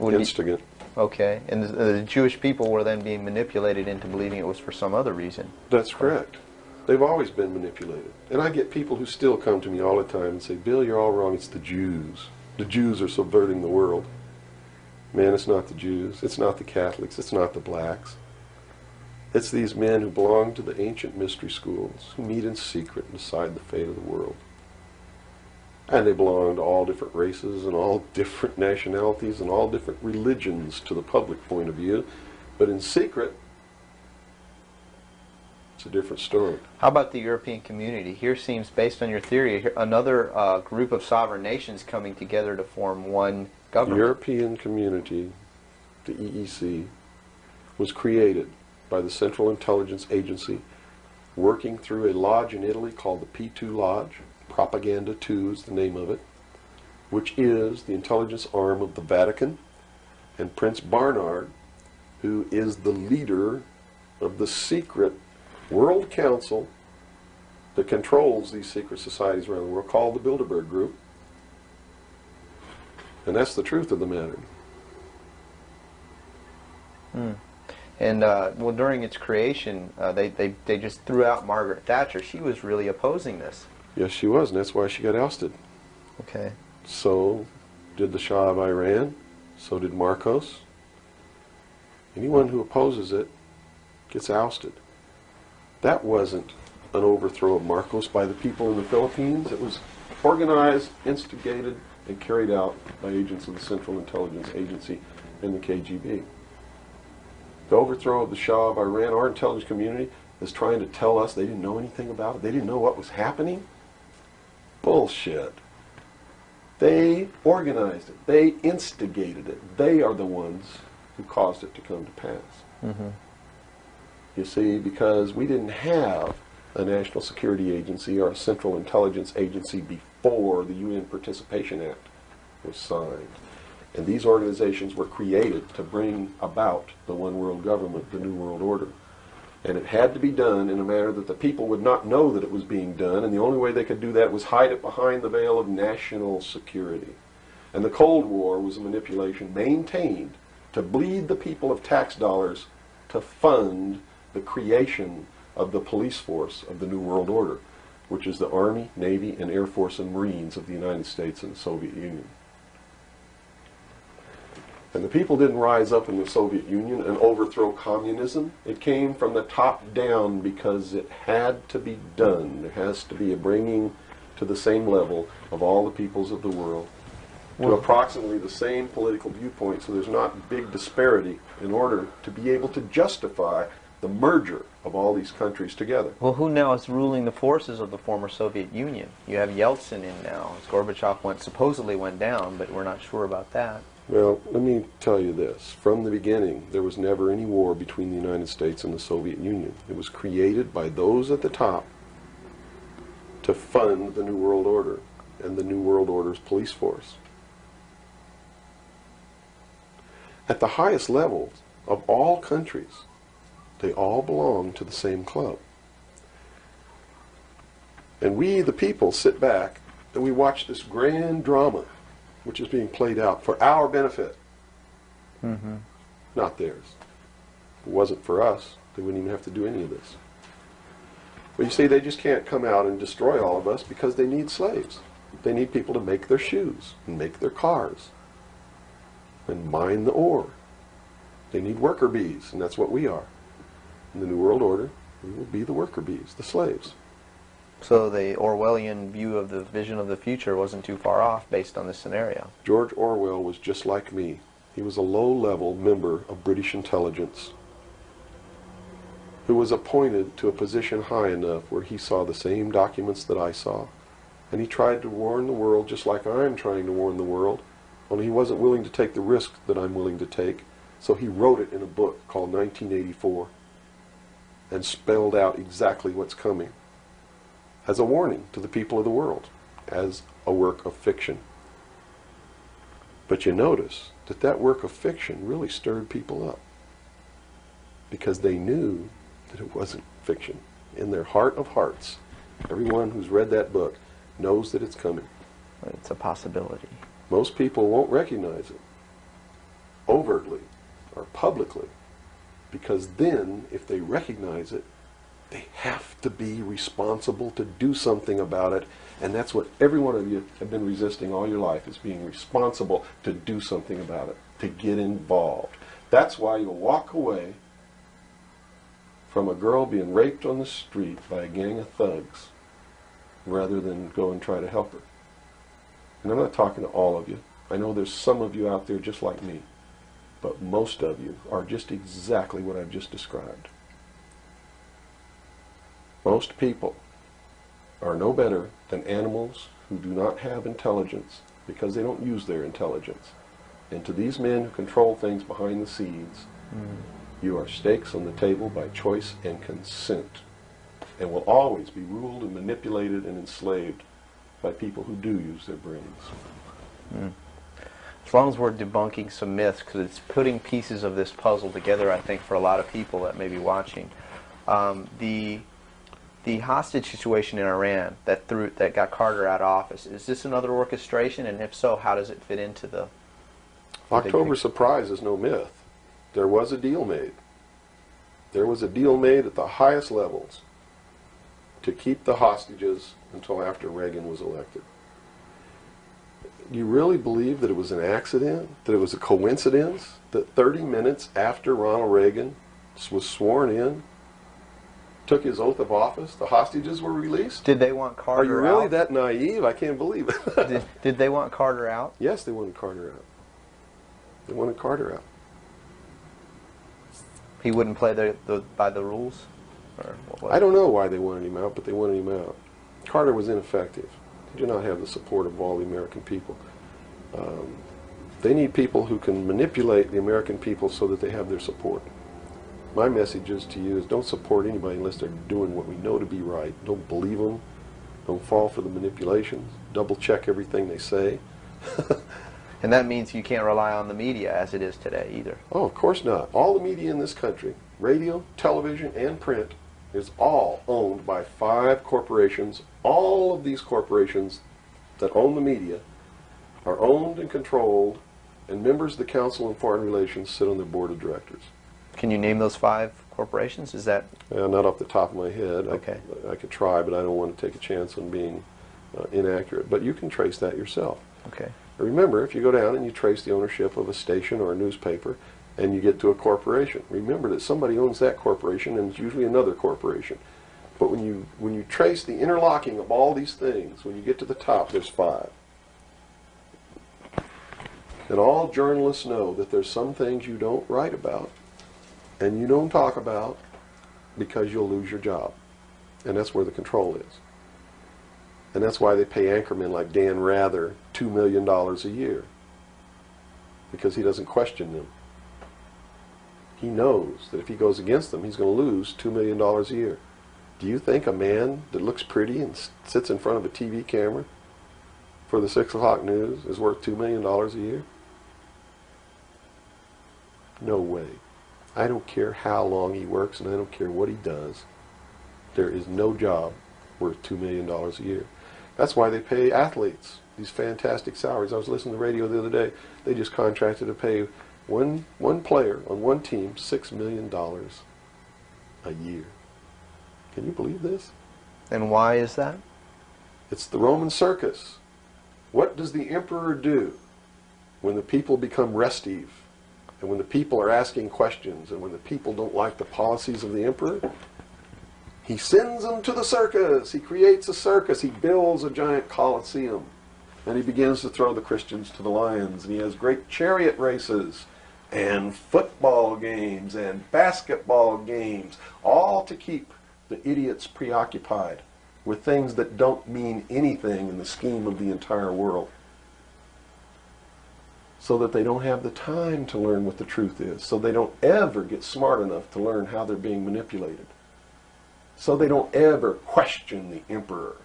instigant. Okay, and the Jewish people were then being manipulated into believing it was for some other reason. That's correct. They've always been manipulated. And I get people who still come to me all the time and say, Bill, you're all wrong. It's the Jews. The Jews are subverting the world. Man, it's not the Jews. It's not the Catholics. It's not the blacks. It's these men who belong to the ancient mystery schools, who meet in secret and decide the fate of the world. And they belong to all different races and all different nationalities and all different religions to the public point of view. But in secret, it's a different story. How about the European community? Here seems, based on your theory, another group of sovereign nations coming together to form one government. The European community, the EEC, was created by the Central Intelligence Agency, working through a lodge in Italy called the P2 Lodge. Propaganda 2 is the name of it, which is the intelligence arm of the Vatican. And Prince Bernhard, who is the leader of the secret World Council that controls these secret societies around the world, called the Bilderberg Group. And that's the truth of the matter. And well, during its creation, they just threw out Margaret Thatcher. She was really opposing this. Yes, she was, and that's why she got ousted. Okay. So did the Shah of Iran. So did Marcos. Anyone who opposes it gets ousted. That wasn't an overthrow of Marcos by the people in the Philippines. It was organized, instigated, and carried out by agents of the Central Intelligence Agency and the KGB. The overthrow of the Shah of Iran, our intelligence community is trying to tell us they didn't know anything about it. They didn't know what was happening. Bullshit. They organized it. They instigated it. They are the ones who caused it to come to pass. You see, because we didn't have a National Security Agency or a Central Intelligence Agency before the UN Participation Act was signed. And these organizations were created to bring about the one world government, the New World Order. And it had to be done in a manner that the people would not know that it was being done, and the only way they could do that was hide it behind the veil of national security. And the Cold War was a manipulation maintained to bleed the people of tax dollars to fund the creation of the police force of the New World Order, which is the Army, Navy, and Air Force and Marines of the United States and the Soviet Union. And the people didn't rise up in the Soviet Union and overthrow communism. It came from the top down because it had to be done. There has to be a bringing to the same level of all the peoples of the world to approximately the same political viewpoint, so there's not big disparity in order to be able to justify the merger of all these countries together. Well, who now is ruling the forces of the former Soviet Union? You have Yeltsin in now. As Gorbachev supposedly went down, but we're not sure about that. Well, let me tell you this. From the beginning, there was never any war between the United States and the Soviet Union. It was created by those at the top to fund the New World Order and the New World Order's police force. At the highest levels of all countries, they all belong to the same club. And we, the people, sit back and we watch this grand drama which is being played out for our benefit, not theirs. If it wasn't for us, they wouldn't even have to do any of this. But you see, they just can't come out and destroy all of us because they need slaves. They need people to make their shoes and make their cars and mine the ore. They need worker bees, and that's what we are. In the New World Order, we will be the worker bees, the slaves. So the Orwellian view of the vision of the future wasn't too far off based on this scenario. George Orwell was just like me. He was a low-level member of British intelligence who was appointed to a position high enough where he saw the same documents that I saw. And he tried to warn the world just like I'm trying to warn the world, only he wasn't willing to take the risk that I'm willing to take. So he wrote it in a book called 1984 and spelled out exactly what's coming as a warning to the people of the world, as a work of fiction. But you notice that that work of fiction really stirred people up because they knew that it wasn't fiction. In their heart of hearts, everyone who's read that book knows that it's coming. It's a possibility. Most people won't recognize it overtly or publicly, because then, if they recognize it, they have to be responsible to do something about it, and that's what every one of you have been resisting all your life, is being responsible to do something about it, to get involved. That's why you'll walk away from a girl being raped on the street by a gang of thugs rather than go and try to help her. And I'm not talking to all of you. I know there's some of you out there just like me, but most of you are just exactly what I've just described. Most people are no better than animals who do not have intelligence because they don't use their intelligence. And to these men who control things behind the scenes, you are stakes on the table by choice and consent, and will always be ruled and manipulated and enslaved by people who do use their brains. As long as we're debunking some myths, because it's putting pieces of this puzzle together, I think, for a lot of people that may be watching. The hostage situation in Iran that got Carter out of office, is this another orchestration? And if so, how does it fit into the October surprise is no myth. There was a deal made. There was a deal made at the highest levels to keep the hostages until after Reagan was elected. You really believe that it was an accident, that it was a coincidence, that 30 minutes after Ronald Reagan was sworn in, took his oath of office, the hostages were released? Did they want Carter out? Are you really that naive? I can't believe it. Did they want Carter out? Yes, they wanted Carter out. They wanted Carter out. He wouldn't play by the rules? Or what? I don't know why they wanted him out, but they wanted him out. Carter was ineffective. He did not have the support of all the American people. They need people who can manipulate the American people so that they have their support. My message is to you is don't support anybody unless they're doing what we know to be right. Don't believe them. Don't fall for the manipulations. Double check everything they say. And that means you can't rely on the media as it is today either. Oh, of course not. All the media in this country, radio, television, and print, is all owned by 5 corporations. All of these corporations that own the media are owned and controlled, and members of the Council on Foreign Relations sit on their board of directors. Can you name those 5 corporations? Is that... Not off the top of my head. Okay. I could try, but I don't want to take a chance on being inaccurate. But you can trace that yourself. Okay. Remember, if you go down and you trace the ownership of a station or a newspaper, and you get to a corporation, remember that somebody owns that corporation, and it's usually another corporation. But when you trace the interlocking of all these things, when you get to the top, there's 5. And all journalists know that there's some things you don't write about, and you don't talk about, because you'll lose your job. And that's where the control is. And that's why they pay anchormen like Dan Rather $2 million a year, because he doesn't question them. He knows that if he goes against them, he's going to lose $2 million a year. Do you think a man that looks pretty and sits in front of a TV camera for the 6 o'clock news is worth $2 million a year? No way. I don't care how long he works, and I don't care what he does. There is no job worth $2 million a year. That's why they pay athletes these fantastic salaries. I was listening to the radio the other day. They just contracted to pay one player on one team $6 million a year. Can you believe this? And why is that? It's the Roman circus. What does the emperor do when the people become restive, and when the people are asking questions, and when the people don't like the policies of the emperor? He sends them to the circus. He creates a circus. He builds a giant coliseum. And he begins to throw the Christians to the lions. And he has great chariot races and football games and basketball games, all to keep the idiots preoccupied with things that don't mean anything in the scheme of the entire world, so that they don't have the time to learn what the truth is, so they don't ever get smart enough to learn how they're being manipulated, so they don't ever question the emperor.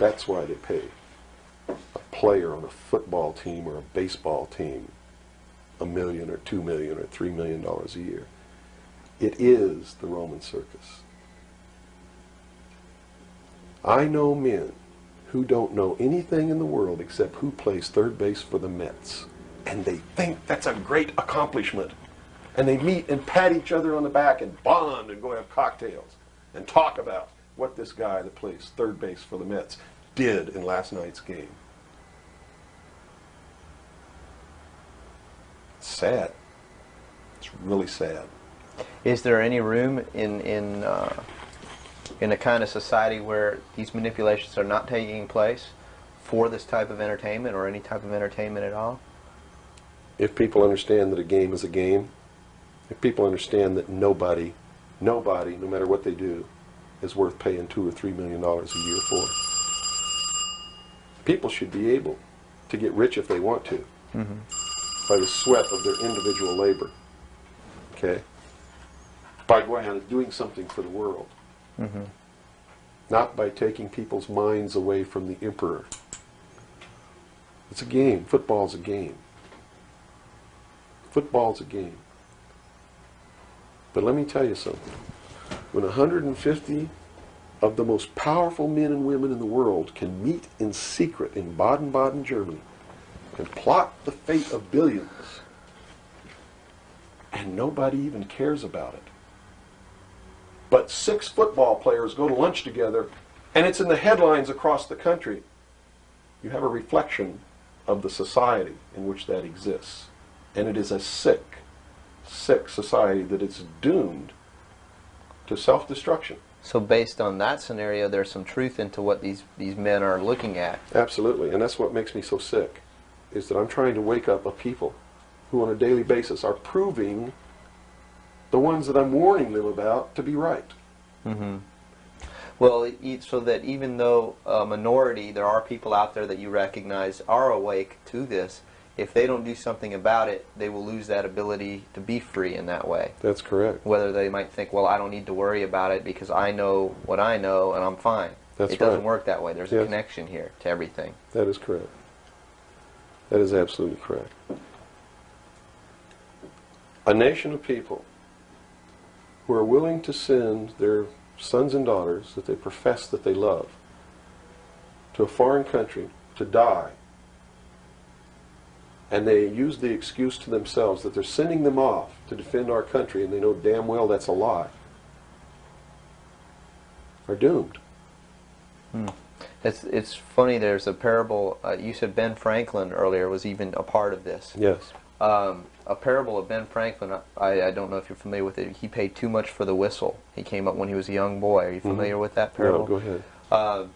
That's why they pay a player on a football team or a baseball team $1 million or $2 million or $3 million a year. It is the Roman circus. I know men who don't know anything in the world except who plays third base for the Mets, and they think that's a great accomplishment. And they meet and pat each other on the back and bond and go have cocktails and talk about what this guy that plays third base for the Mets did in last night's game. It's sad. It's really sad. Is there any room in a kind of society where these manipulations are not taking place for this type of entertainment or any type of entertainment at all? If people understand that a game is a game, if people understand that nobody, no matter what they do, is worth paying $2 or $3 million a year for, people should be able to get rich if they want to, by the sweat of their individual labor, okay? By going out and doing something for the world, not by taking people's minds away from the emperor. It's a game. Football's a game. Football's a game. But let me tell you something. When 150 of the most powerful men and women in the world can meet in secret in Baden-Baden, Germany, and plot the fate of billions, and nobody even cares about it, but 6 football players go to lunch together, and it's in the headlines across the country, you have a reflection of the society in which that exists. And it is a sick society that is doomed to self-destruction. So based on that scenario, there's some truth into what these men are looking at. Absolutely, and that's what makes me so sick, is that I'm trying to wake up a people who on a daily basis are proving the ones that I'm warning them about to be right. Well, so that even though a minority, there are people out there that you recognize are awake to this, if they don't do something about it, they will lose that ability to be free in that way. That's correct. Whether they might think, well, I don't need to worry about it because I know what I know and I'm fine. That's it doesn't right. work that way. There's a connection here to everything. That is correct. That is absolutely correct. A nation of people who are willing to send their sons and daughters that they profess that they love to a foreign country to die, and they use the excuse to themselves that they're sending them off to defend our country, and they know damn well that's a lie, are doomed. It's funny, there's a parable, you said Ben Franklin earlier was even a part of this. Yes. A parable of Ben Franklin, I don't know if you're familiar with it. He paid too much for the whistle. He came up when he was a young boy. Are you familiar with that parable? No, go ahead.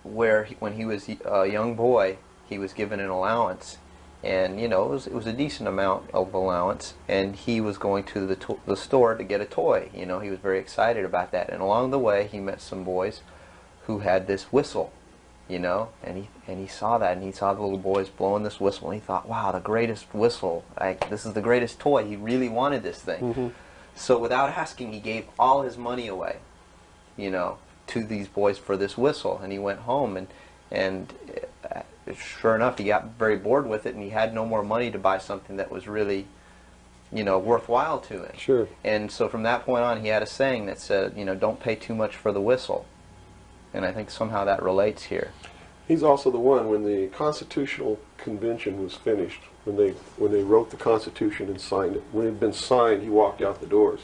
Where when he was a young boy, he was given an allowance, and you know it was a decent amount of allowance, and he was going to the store to get a toy. You know, he was very excited about that, and along the way he met some boys who had this whistle, you know, and he saw that, and he saw the little boys blowing this whistle, and he thought, wow, the greatest whistle, this is the greatest toy. He really wanted this thing. So without asking, he gave all his money away, you know, to these boys for this whistle, and he went home, and sure enough, he got very bored with it, and he had no more money to buy something that was really, you know, worthwhile to him. Sure. And so from that point on, he had a saying that said, you know, don't pay too much for the whistle. And I think somehow that relates here. He's also the one, when the Constitutional Convention was finished, when they wrote the Constitution and signed it, when it had been signed, he walked out the doors.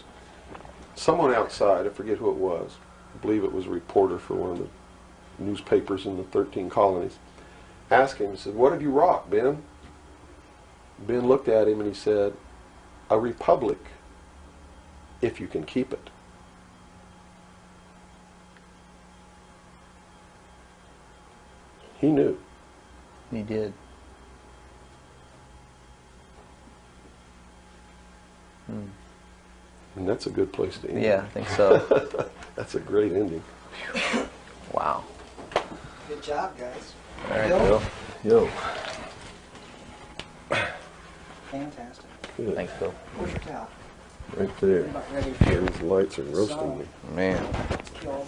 Someone outside, I forget who it was, I believe it was a reporter for one of the newspapers in the 13 colonies, asked him, he said, what have you wrought, Ben? Ben looked at him and he said, a republic, if you can keep it. He knew. He did. And that's a good place to end. Yeah, I think so. That's a great ending. Wow. Good job, guys. All right, Bill? Bill. Yo. Fantastic. Good. Thanks, Bill. Where's your towel? Right there. I'm about ready Yeah, to these lights are roasting me. Man. kill.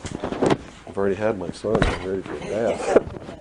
I've already had my son. I'm ready for a bath.